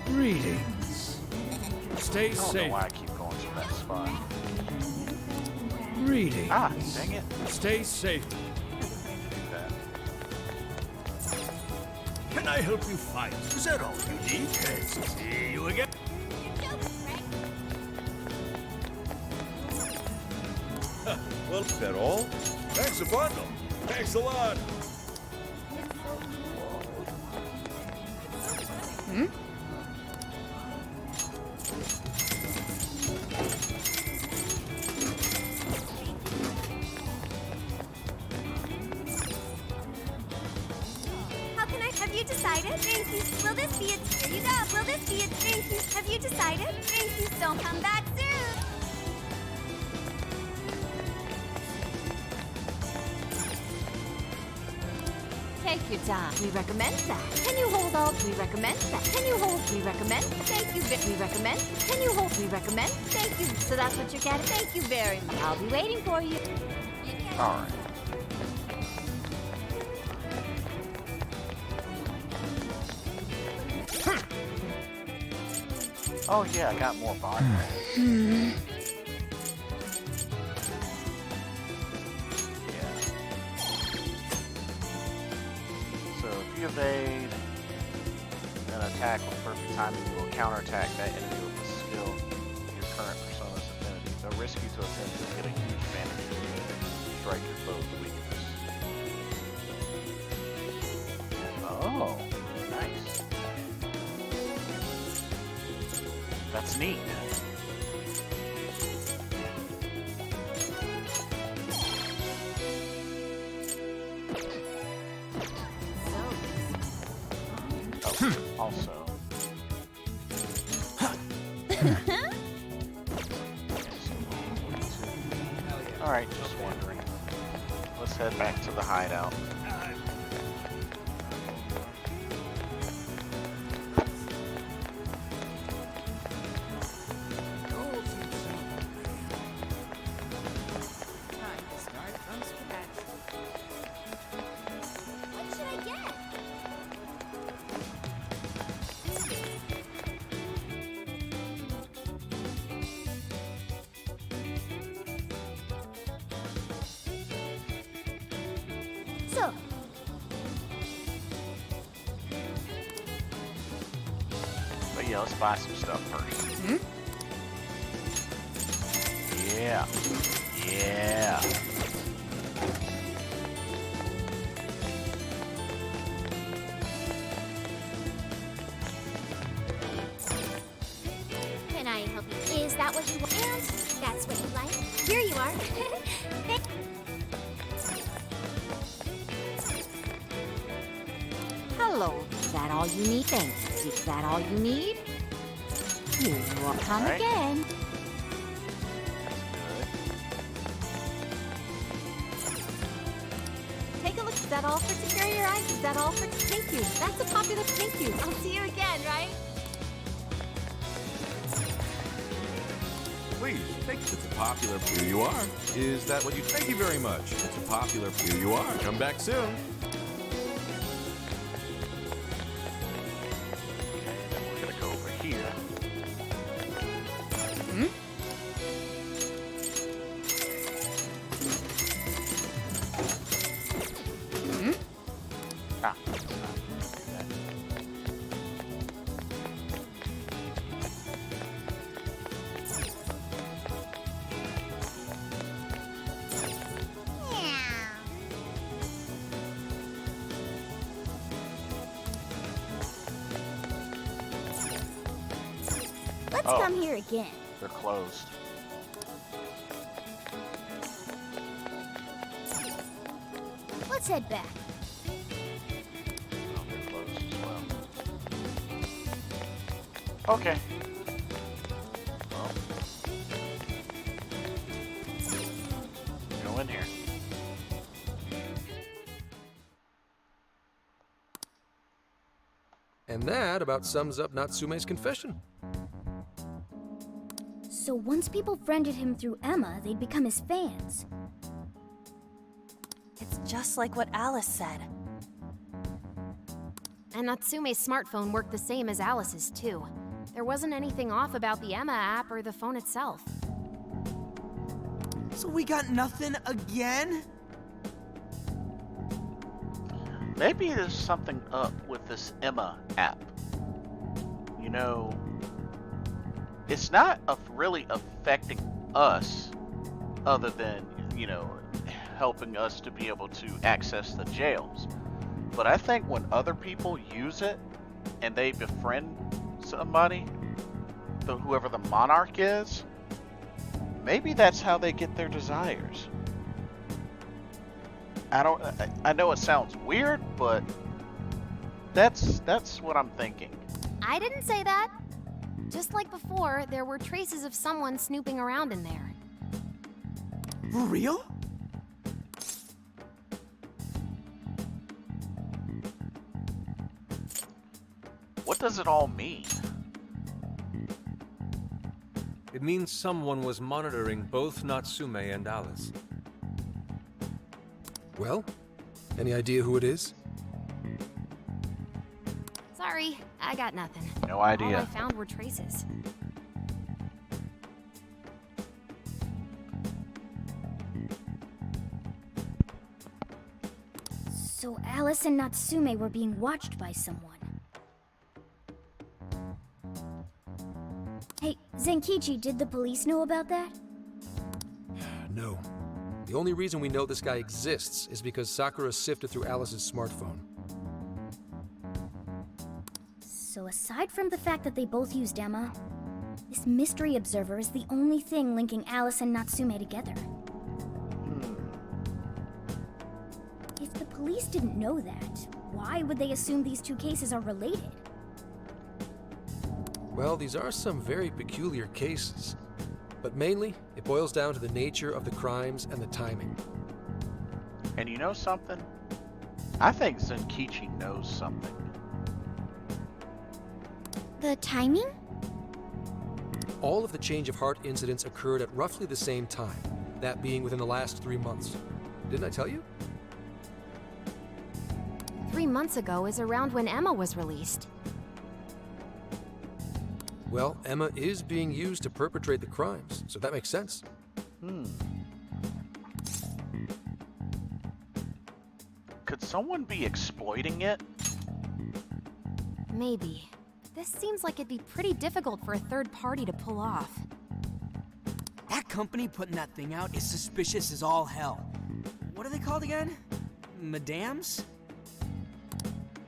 Greetings. Stay I don't know safe. why I keep going to that spot. Greetings. Ah, dang it. Stay safe. Do that. Can I help you fight? Is that all you need? Yes. See you again. Well, is that all? Thanks a bundle. Thanks a lot. How can I? Have you decided? Thank you. Will this be it? Here you go. Will this be it? Thank you. Have you decided? Thank you. Don't come back soon. Take your time. We recommend that. Can you hold all? We recommend that. Can you hold? We recommend. Thank you. We recommend. Can you hold? We recommend. Thank you. So that's what you're getting. Thank you very much. I'll be waiting for you. All right. Oh yeah, I got more body. Yeah. So if you evade an attack with perfect timing, you will counterattack that enemy with a skill your current persona's affinity. They'll risk you to attempt to get a huge advantage if you strike your foe's weakness. Oh, nice. That's neat. Oh, also. Alright, just wondering. Let's head back to the hideout. What should I get? So, But yeah, let's buy some stuff first. Yeah. Yeah. can I help you? Is that what you want? And that's what you like? Here you are. Thank- Hello. Is that all you need? Thanks. Is that all you need? Here you are. Come Alright. again. Take a look. Is that all for secure your eyes? Is that all for? Thank you. That's a popular. Thank you. I'll see you again, right? Please, take it's a popular. Here you are. Is that what you? Thank you very much. It's a popular. Here you are. Come back soon. Okay, then we're gonna go over here. Let's Oh. come here again. They're closed. Let's head back. Oh, they're closed as well. Okay. Well. Go in here. And that about sums up Natsume's confession. So once people friended him through Emma, they'd become his fans. It's just like what Alice said. And Natsume's smartphone worked the same as Alice's, too. There wasn't anything off about the Emma app or the phone itself. So we got nothing again? Maybe there's something up with this Emma app. You know, it's not really affecting us other than, you know, helping us to be able to access the jails. But I think when other people use it and they befriend somebody, whoever the monarch is, maybe that's how they get their desires. I know it sounds weird, but that's what I'm thinking. I didn't say that. Just like before, there were traces of someone snooping around in there. For real? What does it all mean? It means someone was monitoring both Natsume and Alice. Well, any idea who it is? Sorry, I got nothing. No idea. All I found were traces. So Alice and Natsume were being watched by someone. Hey, Zenkichi, did the police know about that? No. The only reason we know this guy exists is because Sakura sifted through Alice's smartphone. So aside from the fact that they both used Emma, this mystery observer is the only thing linking Alice and Natsume together. If the police didn't know that, why would they assume these two cases are related? Well, these are some very peculiar cases. But mainly, it boils down to the nature of the crimes and the timing. And you know something? I think Zenkichi knows something. The timing? All of the change of heart incidents occurred at roughly the same time, that being within the last 3 months. Didn't I tell you? 3 months ago is around when Emma was released. Well, Emma is being used to perpetrate the crimes, so that makes sense. Could someone be exploiting it? Maybe. This seems like it'd be pretty difficult for a third party to pull off. That company putting that thing out is suspicious as all hell. What are they called again? Madams?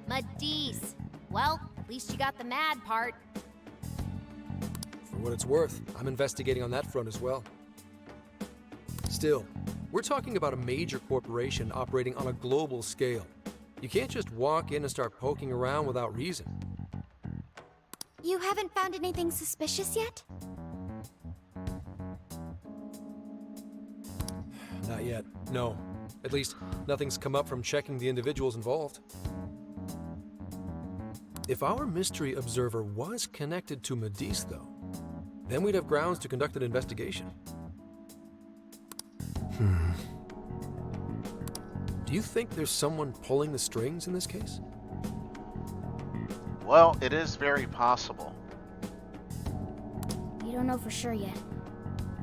Madis. Well, at least you got the mad part. For what it's worth, I'm investigating on that front as well. Still, we're talking about a major corporation operating on a global scale. You can't just walk in and start poking around without reason. You haven't found anything suspicious yet? Not yet, no. At least, nothing's come up from checking the individuals involved. If our mystery observer was connected to Madis, though, then we'd have grounds to conduct an investigation. Do you think there's someone pulling the strings in this case? Well, it is very possible. We don't know for sure yet.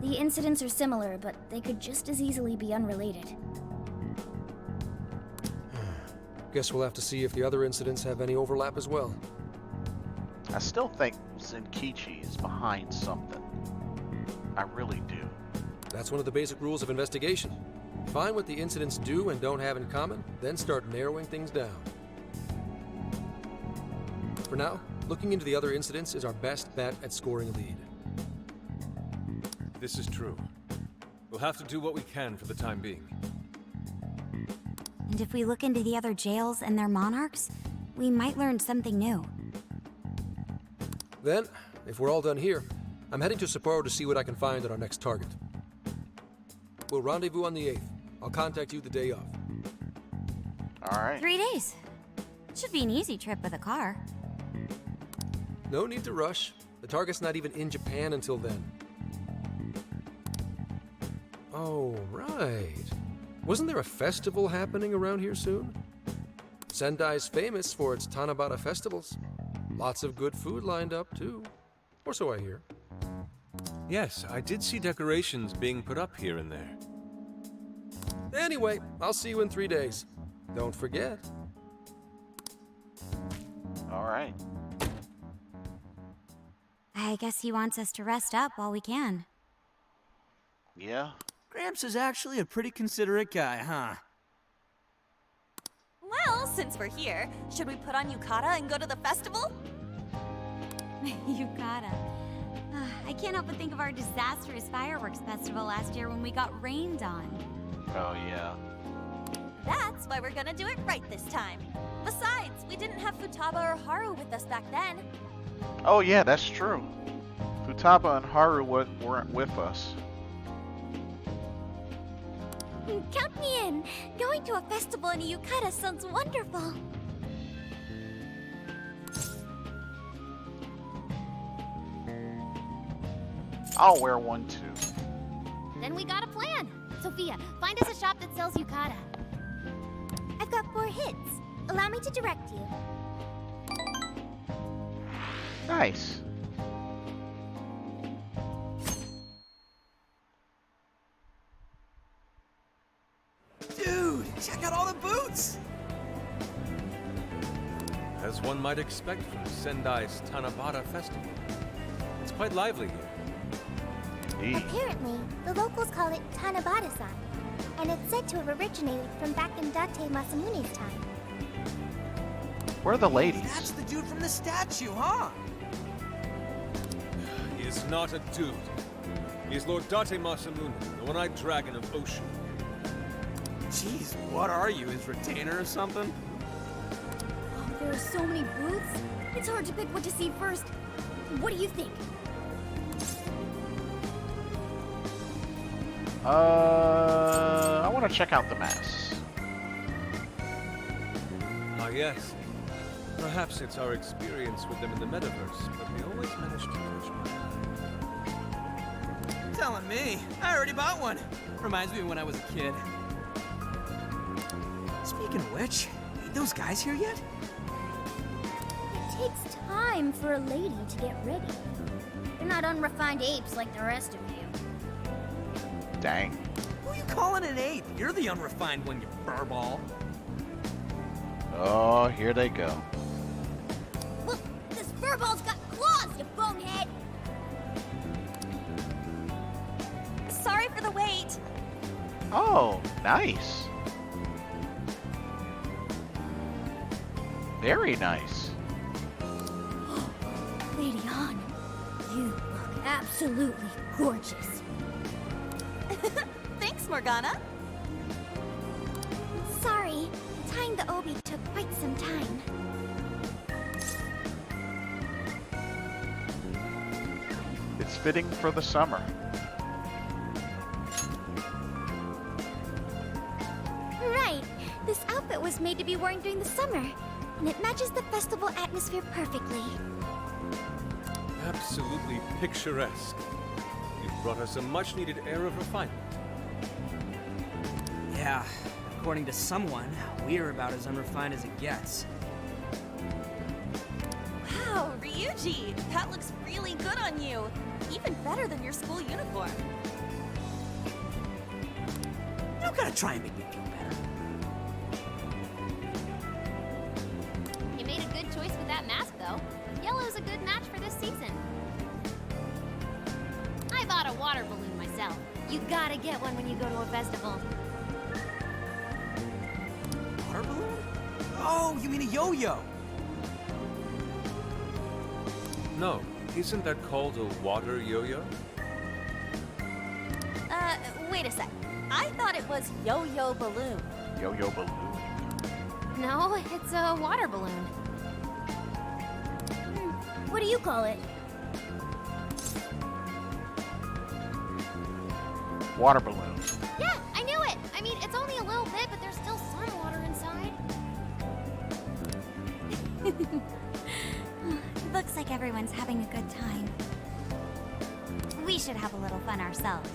The incidents are similar, but they could just as easily be unrelated. Guess we'll have to see if the other incidents have any overlap as well. I still think Zenkichi is behind something. I really do. That's one of the basic rules of investigation. Find what the incidents do and don't have in common, then start narrowing things down. For now, looking into the other incidents is our best bet at scoring a lead. This is true. We'll have to do what we can for the time being. And if we look into the other jails and their monarchs, we might learn something new. Then, if we're all done here, I'm heading to Sapporo to see what I can find at our next target. We'll rendezvous on the 8th. I'll contact you the day of. Alright. 3 days. Should be an easy trip with a car. No need to rush. The target's not even in Japan until then. Oh, right. Wasn't there a festival happening around here soon? Sendai's famous for its Tanabata festivals. Lots of good food lined up, too. Or so I hear. Yes, I did see decorations being put up here and there. Anyway, I'll see you in 3 days. Don't forget. Alright. I guess he wants us to rest up while we can. Yeah. Gramps is actually a pretty considerate guy, huh? Well, since we're here, should we put on yukata and go to the festival? Yukata. I can't help but think of our disastrous fireworks festival last year when we got rained on. Oh, yeah. That's why we're gonna do it right this time. Besides, we didn't have Futaba or Haru with us back then. Oh, yeah, that's true. Futaba and Haru weren't with us. Count me in. Going to a festival in a yukata sounds wonderful. I'll wear one too. Then we got a plan. Sophia, find us a shop that sells yukata. I've got 4 hits. Allow me to direct you. Nice. Dude, check out all the boots! As one might expect from Sendai's Tanabata festival. It's quite lively here. Apparently, the locals call it Tanabata-san, and it's said to have originated from back in Date Masamune's time. Where are the ladies? That's the dude from the statue, huh? He is not a dude. He is Lord Date Masamune, the one-eyed dragon of Ocean. Jeez, what are you, his retainer or something? Oh, there are so many booths. It's hard to pick what to see first. What do you think? I want to check out the mass. Ah, yes. Perhaps it's our experience with them in the metaverse, but they always manage to catch my eye. Telling me. I already bought one. Reminds me of when I was a kid. Speaking of which, ain't those guys here yet? It takes time for a lady to get ready. They're not unrefined apes like the rest of you. Dang. Who you calling an ape? You're the unrefined one, you furball. Oh, here they go. Look, this furball's got claws, you bonehead! Sorry for the wait. Oh, nice. Very nice. Lady Han, you look absolutely gorgeous. Thanks, Morgana. Sorry, tying the obi took quite some time. It's fitting for the summer. Right, this outfit was made to be worn during the summer, and it matches the festival atmosphere perfectly. Absolutely picturesque. You've brought us a much-needed air of refinement. Yeah, according to someone, we're about as unrefined as it gets. Wow, Ryuji, that looks really good on you. Even better than your school uniform. You don't gotta try and make me feel better. made a good choice with that mask, though. Yellow's a good match for this season. I bought a water balloon myself. You gotta get one when you go to a festival. Water balloon? Oh, you mean a yo-yo? No, isn't that called a water yo-yo? Wait a sec. I thought it was yo-yo balloon. Yo-yo balloon. No, it's a water balloon. What do you call it? Water balloon. Yeah, I knew it! I mean, it's only a little bit, but there's still some water inside. Looks like everyone's having a good time. We should have a little fun ourselves.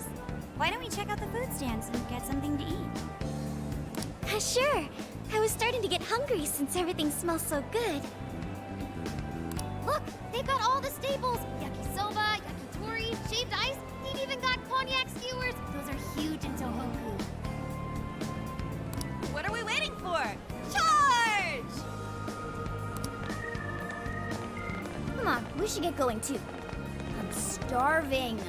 Why don't we check out the food stands and get something to eat? Sure. I was starting to get hungry since everything smells so good. Look, they've got all the staples. Yakisoba, yakitori, shaved ice. They've even got cognac skewers. Those are huge in Tohoku. What are we waiting for? Charge! Come on, we should get going too. I'm starving.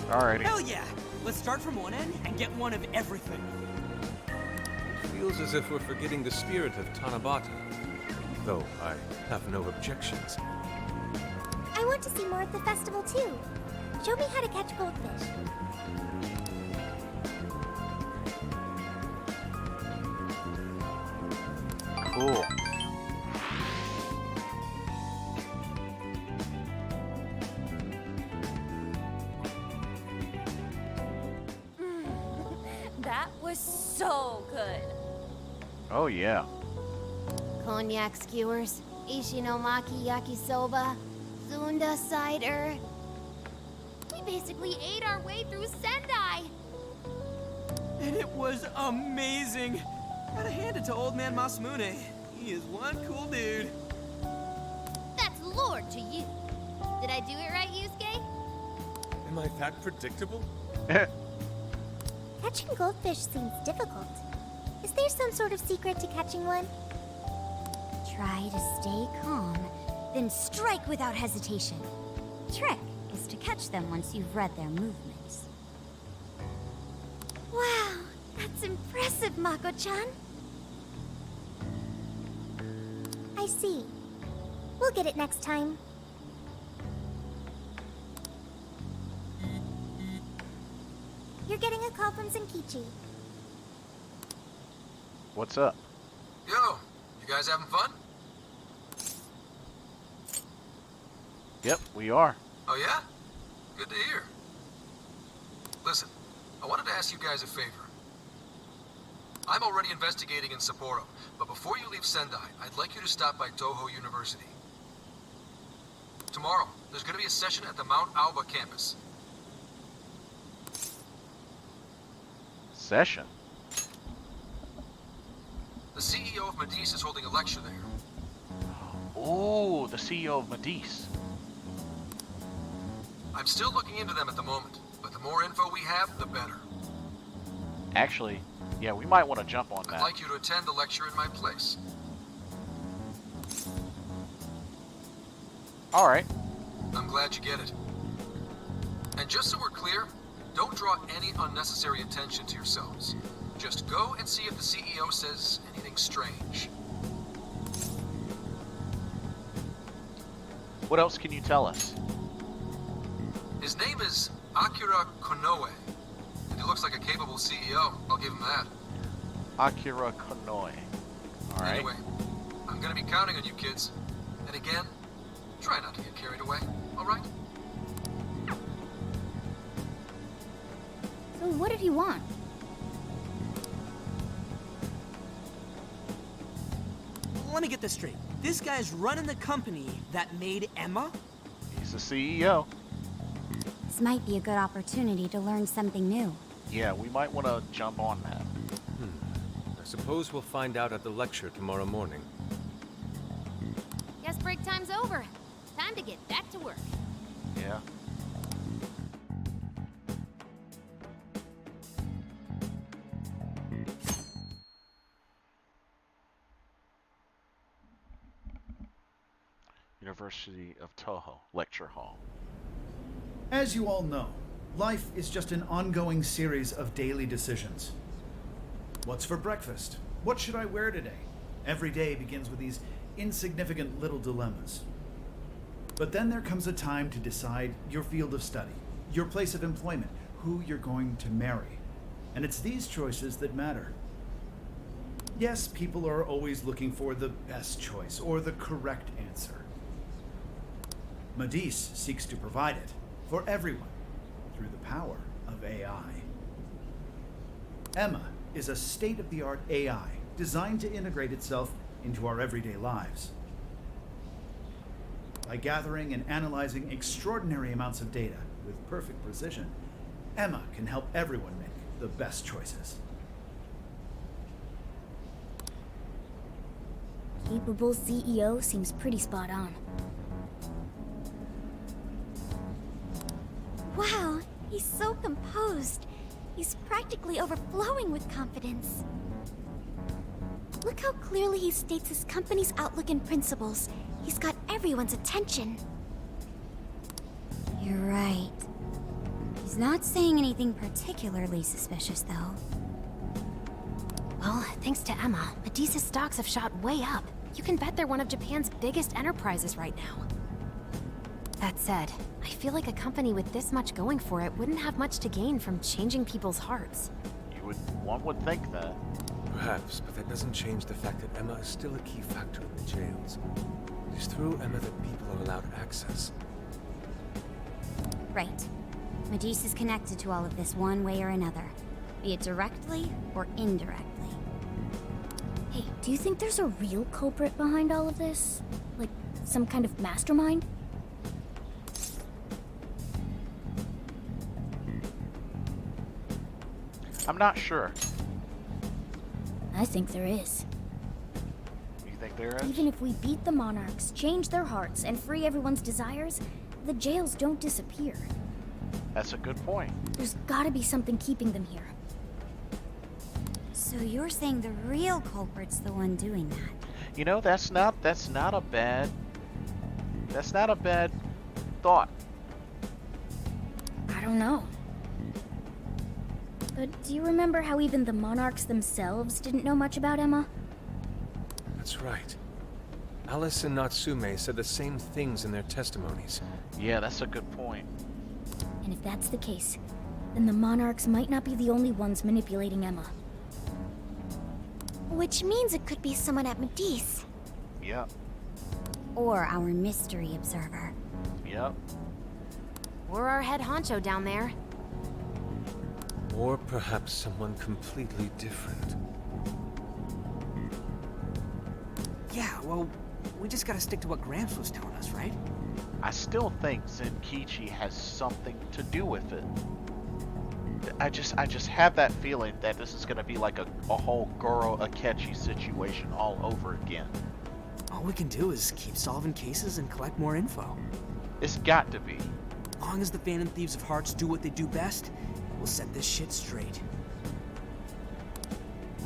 Alrighty. Hell yeah! Let's start from one end and get one of everything. Feels as if we're forgetting the spirit of Tanabata. Though I have no objections. I want to see more of the festival too. Show me how to catch goldfish. Cool. That was so good. Oh yeah. Cognac skewers, ishinomaki yakisoba, zunda cider. We basically ate our way through Sendai. And it was amazing. Gotta hand it to old man Masamune. He is one cool dude. That's lore to you. Did I do it right, Yusuke? Am I that predictable? Catching goldfish seems difficult. Is there some sort of secret to catching one? Try to stay calm, then strike without hesitation. Trick is to catch them once you've read their movements. Wow, that's impressive, Mako-chan. I see. We'll get it next time. You're getting a call from Zenkichi. What's up? Yo, you guys having fun? Yep, we are. Oh yeah? Good to hear. Listen, I wanted to ask you guys a favor. I'm already investigating in Sapporo, but before you leave Sendai, I'd like you to stop by Toho University. Tomorrow, there's going to be a session at the Mount Aoba campus. Session? The CEO of Medice is holding a lecture there. Oh, the CEO of Medice. I'm still looking into them at the moment, but the more info we have, the better. Actually, yeah, we might want to jump on that. I'd like you to attend the lecture in my place. Alright. I'm glad you get it. And just so we're clear, don't draw any unnecessary attention to yourselves. Just go and see if the CEO says anything strange. What else can you tell us? His name is Akira Konoe, and he looks like a capable CEO. I'll give him that. Akira Konoe. Alright. Anyway, I'm gonna be counting on you kids. And again, try not to get carried away, alright? So what did he want? Let me get this straight. This guy's running the company that made Emma? He's the CEO. This might be a good opportunity to learn something new. Yeah, we might want to jump on that. I suppose we'll find out at the lecture tomorrow morning. Guess break time's over. Time to get back to work. Yeah. University of Toho Lecture Hall. As you all know, life is just an ongoing series of daily decisions. What's for breakfast? What should I wear today? Every day begins with these insignificant little dilemmas. But then there comes a time to decide your field of study, your place of employment, who you're going to marry. And it's these choices that matter. Yes, people are always looking for the best choice or the correct answer. Medis seeks to provide it for everyone through the power of AI. Emma is a state-of-the-art AI designed to integrate itself into our everyday lives. By gathering and analyzing extraordinary amounts of data with perfect precision, Emma can help everyone make the best choices. Capable CEO seems pretty spot on. Wow, he's so composed. He's practically overflowing with confidence. Look how clearly he states his company's outlook and principles. He's got everyone's attention. You're right. He's not saying anything particularly suspicious, though. Well, thanks to Emma, Medis' stocks have shot way up. You can bet they're one of Japan's biggest enterprises right now. That said, I feel like a company with this much going for it wouldn't have much to gain from changing people's hearts. One would think that. Perhaps, but that doesn't change the fact that Emma is still a key factor in the jails. It is through Emma that people are allowed access. Right. Medis is connected to all of this one way or another, be it directly or indirectly. Hey, do you think there's a real culprit behind all of this? Like, some kind of mastermind? I'm not sure. I think there is. You think there is? Even if we beat the Monarchs, change their hearts, and free everyone's desires, the jails don't disappear. That's a good point. There's gotta be something keeping them here. So you're saying the real culprit's the one doing that? You know, that's not a bad thought. I don't know. But do you remember how even the Monarchs themselves didn't know much about Emma? That's right. Alice and Natsume said the same things in their testimonies. Yeah, that's a good point. And if that's the case, then the Monarchs might not be the only ones manipulating Emma. Which means it could be someone at Medis. Yep. Or our mystery observer. Yep. Or our head honcho down there. Or perhaps someone completely different. Yeah, well, we just gotta stick to what Gramps was telling us, right? I still think Zenkichi has something to do with it. I just have that feeling that this is gonna be like a whole Goro Akechi situation all over again. All we can do is keep solving cases and collect more info. It's got to be. As long as the Phantom Thieves of Hearts do what they do best, we'll set this shit straight.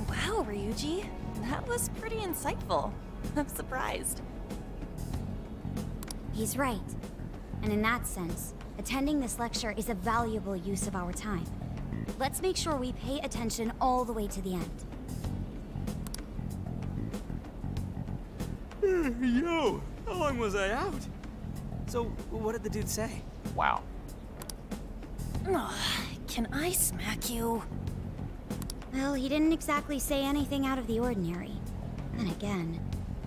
Wow, Ryuji. That was pretty insightful. I'm surprised. He's right. And in that sense, attending this lecture is a valuable use of our time. Let's make sure we pay attention all the way to the end. Yo, how long was I out? So, what did the dude say? Wow. Ugh, can I smack you? Well, he didn't exactly say anything out of the ordinary. Then again,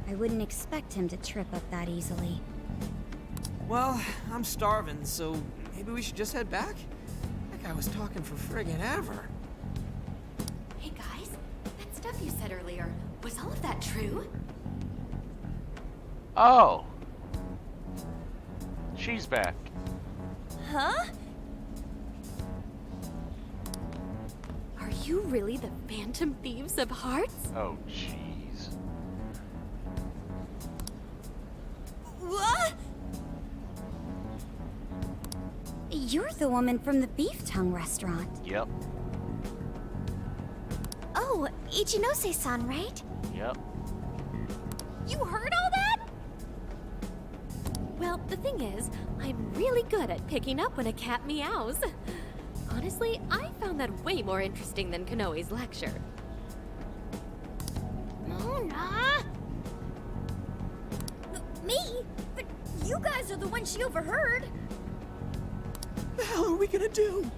I wouldn't expect him to trip up that easily. Well, I'm starving, so maybe we should just head back? That guy was talking for friggin' ever. Hey guys, that stuff you said earlier, was all of that true? Oh. She's back. Huh? Are you really the Phantom Thieves of Hearts? Oh, jeez. What? You're the woman from the Beef Tongue restaurant. Yep. Oh, Ichinose-san, right? Yep. You heard all that? The thing is, I'm really good at picking up when a cat meows. Honestly, I found that way more interesting than Konoe's lecture. Mona! Me? But you guys are the ones she overheard. The hell are we gonna do?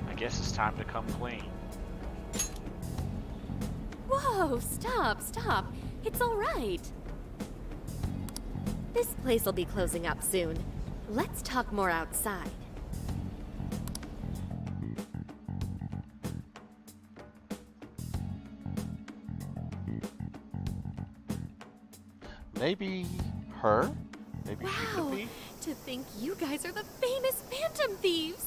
I guess it's time to come clean. Whoa, stop. It's all right. This place will be closing up soon. Let's talk more outside. Maybe her? Maybe she could Wow, be? to think you guys are the famous Phantom Thieves!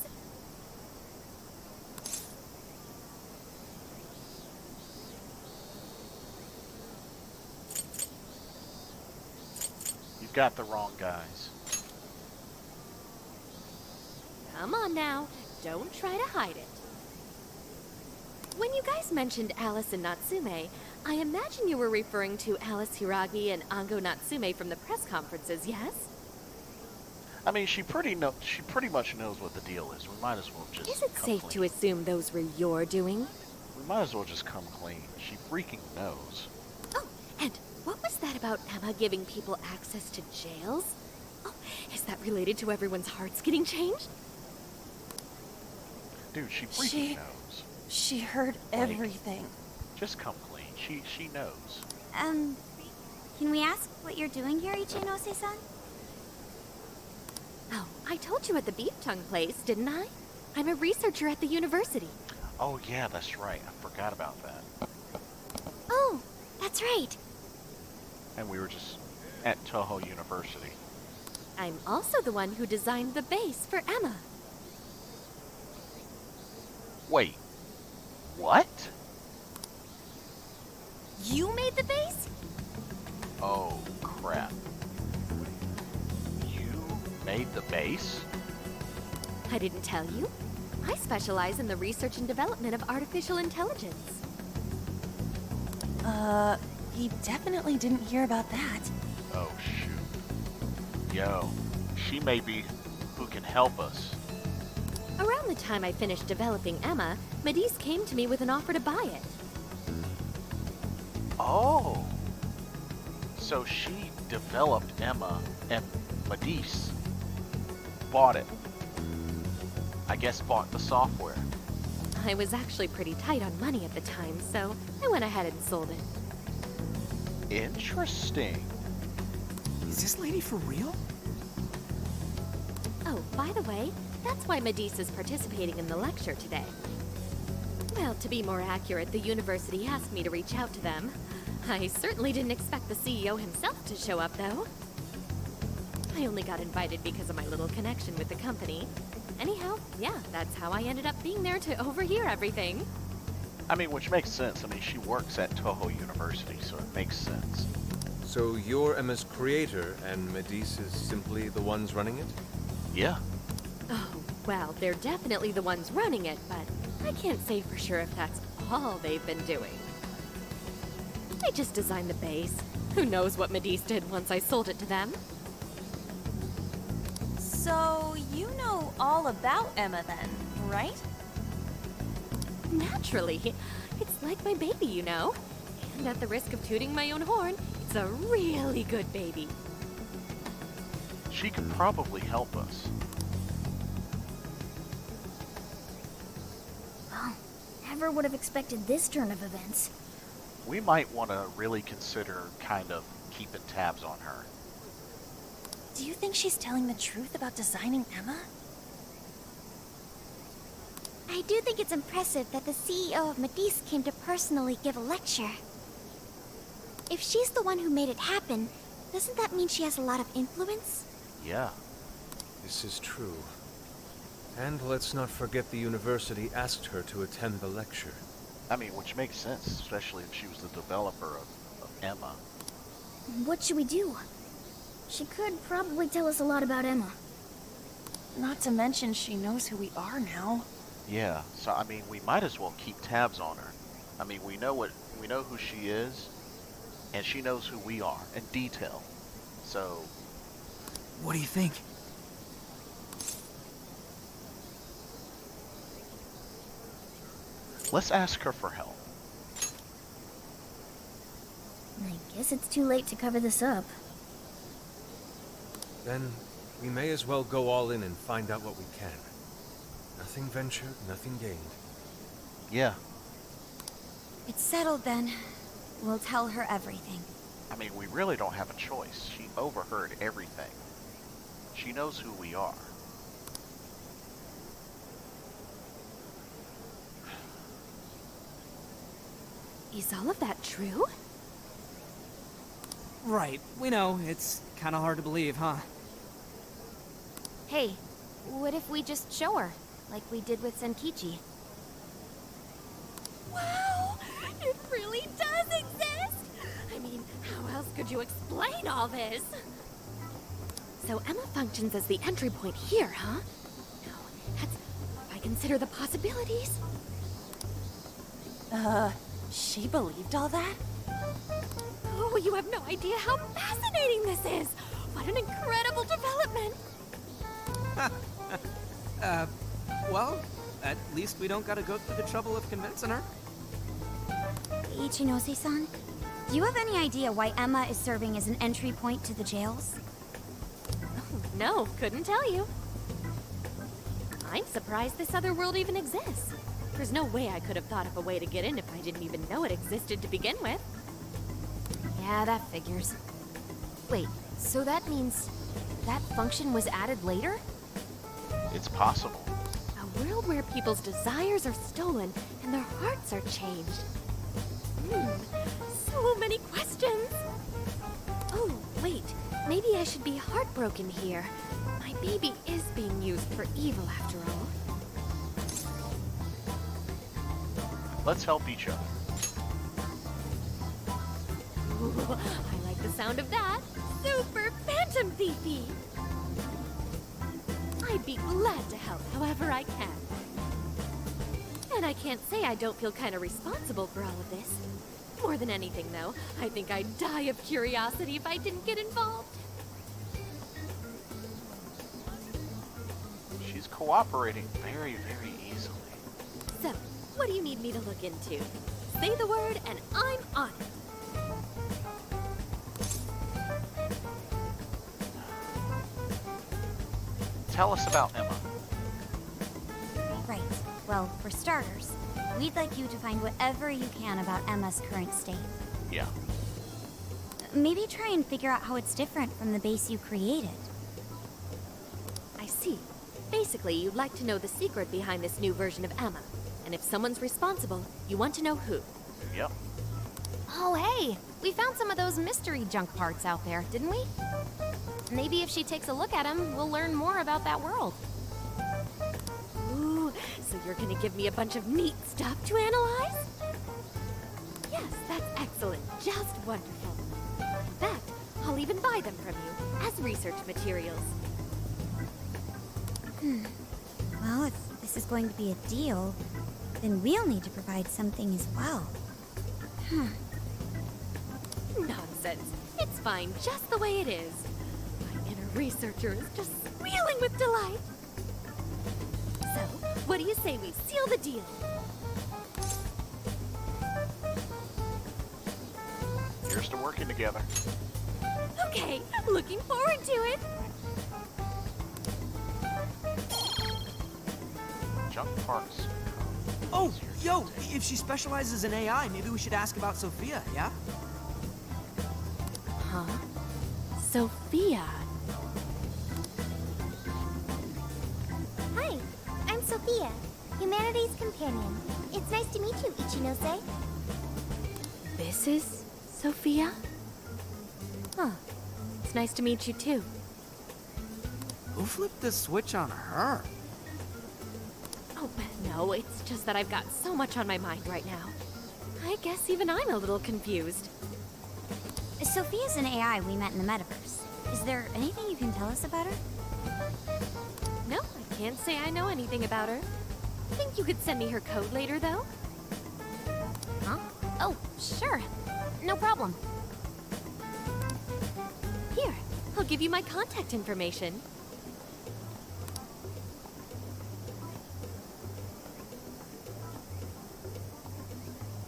You've got the wrong guys. Come on now, don't try to hide it. When you guys mentioned Alice and Natsume, I imagine you were referring to Alice Hiragi and Ango Natsume from the press conferences, yes? I mean, she pretty much knows what the deal is. We might as well just Is it come safe clean. to assume those were your doing? We might as well just come clean. She freaking knows. Oh, and what was that about Emma giving people access to jails? Oh, is that related to everyone's hearts getting changed? Dude, she freaking knows. She heard everything. Just come clean. She knows. Can we ask what you're doing here, Ichinose-san? Oh, I told you at the beef tongue place, didn't I? I'm a researcher at the university. Oh yeah, that's right. I forgot about that. Oh, that's right. And we were just at Toho University. I'm also the one who designed the base for Emma. Wait. What? You made the base? Oh, crap. You made the base? I didn't tell you. I specialize in the research and development of artificial intelligence. He definitely didn't hear about that. Oh, shoot. Yo, she may be who can help us. Around the time I finished developing Emma, Medis came to me with an offer to buy it. Oh. So she developed Emma and Medis bought it. I guess bought the software. I was actually pretty tight on money at the time, so I went ahead and sold it. Interesting. Is this lady for real? Oh, by the way, that's why Medis is participating in the lecture today. Well, to be more accurate, the university asked me to reach out to them. I certainly didn't expect the CEO himself to show up, though. I only got invited because of my little connection with the company. Anyhow, yeah, that's how I ended up being there to overhear everything. I mean, which makes sense. I mean, she works at Toho University, so it makes sense. So you're Emma's creator, and Medis is simply the ones running it? Yeah. Oh, well, they're definitely the ones running it, but I can't say for sure if that's all they've been doing. I just designed the base. Who knows what Medis did once I sold it to them? So, you know all about Emma then, right? Naturally. It's like my baby, you know. And at the risk of tooting my own horn, it's a really good baby. She could probably help us. Well, never would have expected this turn of events. We might want to really consider kind of keeping tabs on her. Do you think she's telling the truth about designing Emma? I do think it's impressive that the CEO of Medis came to personally give a lecture. If she's the one who made it happen, doesn't that mean she has a lot of influence? Yeah. This is true. And let's not forget the university asked her to attend the lecture. I mean, which makes sense, especially if she was the developer of Emma. What should we do? She could probably tell us a lot about Emma. Not to mention she knows who we are now. Yeah, so I mean, we might as well keep tabs on her. I mean, we know who she is, and she knows who we are in detail. So, What do you think? let's ask her for help. I guess it's too late to cover this up. Then we may as well go all in and find out what we can. Nothing ventured, nothing gained. Yeah. It's settled then. We'll tell her everything. I mean, we really don't have a choice. She overheard everything. She knows who we are. Is all of that true? Right, we know. It's kind of hard to believe, huh? Hey, what if we just show her, like we did with Senkichi? Wow! It really does exist! I mean, how else could you explain all this? So Emma functions as the entry point here, huh? No, that's... if I consider the possibilities... She believed all that? Oh, you have no idea how fascinating this is! What an incredible development! Well, at least we don't gotta go through the trouble of convincing her. Ichinose-san, do you have any idea why Emma is serving as an entry point to the jails? Oh, no, couldn't tell you. I'm surprised this other world even exists. There's no way I could have thought of a way to get in if I didn't even know it existed to begin with. Yeah, that figures. Wait, so that means that function was added later? It's possible. A world where people's desires are stolen and their hearts are changed. So many questions. Oh, wait. Maybe I should be heartbroken here. My baby is being used for evil after all. Let's help each other. Ooh, I like the sound of that. Super Phantom Thiefy! I'd be glad to help however I can. And I can't say I don't feel kind of responsible for all of this. More than anything, though, I think I'd die of curiosity if I didn't get involved. She's cooperating very, very easily. So, what do you need me to look into? Say the word and I'm on it. Tell us about Emma. Right. Well, for starters, we'd like you to find whatever you can about Emma's current state. Yeah. Maybe try and figure out how it's different from the base you created. I see. Basically, you'd like to know the secret behind this new version of Emma. And if someone's responsible, you want to know who. Yep. Oh, hey! We found some of those mystery junk parts out there, didn't we? Maybe if she takes a look at them, we'll learn more about that world. Ooh, so you're gonna give me a bunch of neat stuff to analyze? Yes, that's excellent. Just wonderful. In fact, I'll even buy them from you as research materials. Well, if this is going to be a deal, then we'll need to provide something as well. Nonsense. It's fine just the way it is. My inner researcher is just squealing with delight. So, what do you say we seal the deal? Here's to working together. Okay, looking forward to it. Junk parts. Oh, yo, if she specializes in AI, maybe we should ask about Sophia, yeah? Huh? Sophia. Hi, I'm Sophia, Humanity's companion. It's nice to meet you, Ichinose. This is Sophia? Huh. It's nice to meet you too. Who flipped the switch on her? Oh, no, it's just that I've got so much on my mind right now. I guess even I'm a little confused. Sophia's an AI we met in the metaverse. Is there anything you can tell us about her? No, I can't say I know anything about her. Think you could send me her code later, though? Huh? Oh, sure. No problem. Here, I'll give you my contact information.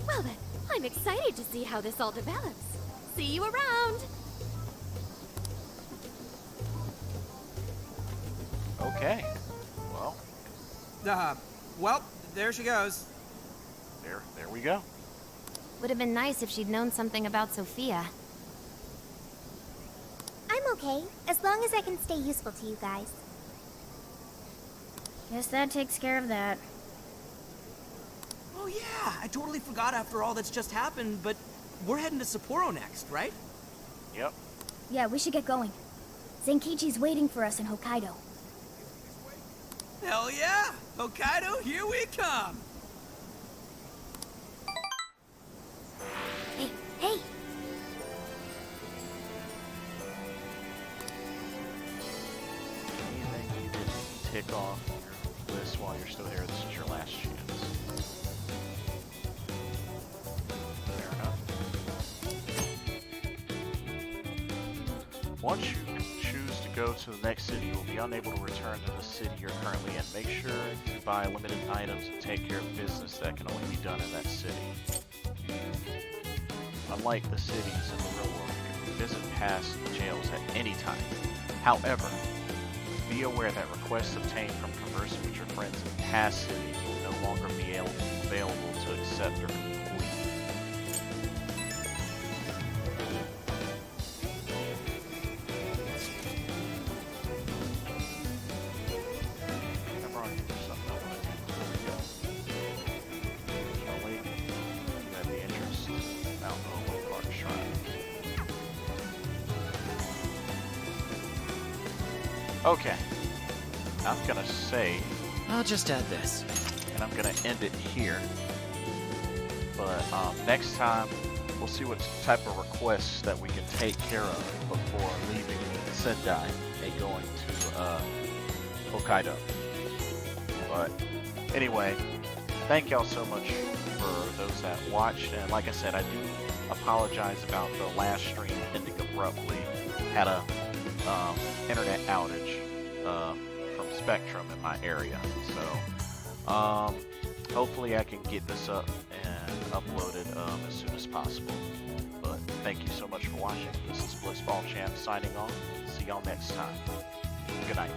Well then, I'm excited to see how this all develops. See you around! Okay. Well, Well, there she goes. there we go. Would have been nice if she'd known something about Sophia. I'm okay, as long as I can stay useful to you guys. Guess that takes care of that. Oh yeah, I totally forgot after all that's just happened, but we're heading to Sapporo next, right? Yep. Yeah, we should get going. Zenkichi's waiting for us in Hokkaido. Hell yeah! Hokkaido, here we come! Hey, hey! Anything you didn't tick off your list while you're still here, this is your last chance. Fair enough. Once you choose to go to the next city, you will be unable to return to the city you're currently in. Make sure to buy limited items and take care of business that can only be done in that city. Unlike the cities in the real world, you can visit past jails at any time. However, be aware that requests obtained from conversing with your friends in past cities will no longer be available to accept or complete. Remember, I think there's something I want to do before we go. Oh wait, you have the interest in Mount Omo Park Shrine. Okay. I'm gonna say, I'll just add this. and I'm gonna end it here. But next time, we'll see what type of requests that we can take care of before leaving Sendai and going to Hokkaido. But anyway, thank y'all so much for those that watched. And like I said, I do apologize about the last stream ending abruptly. Had a internet outage from Spectrum in my area. So hopefully I can get this up and uploaded as soon as possible. But thank you so much for watching. This is Blitzball Champ signing off. See y'all next time. Good night.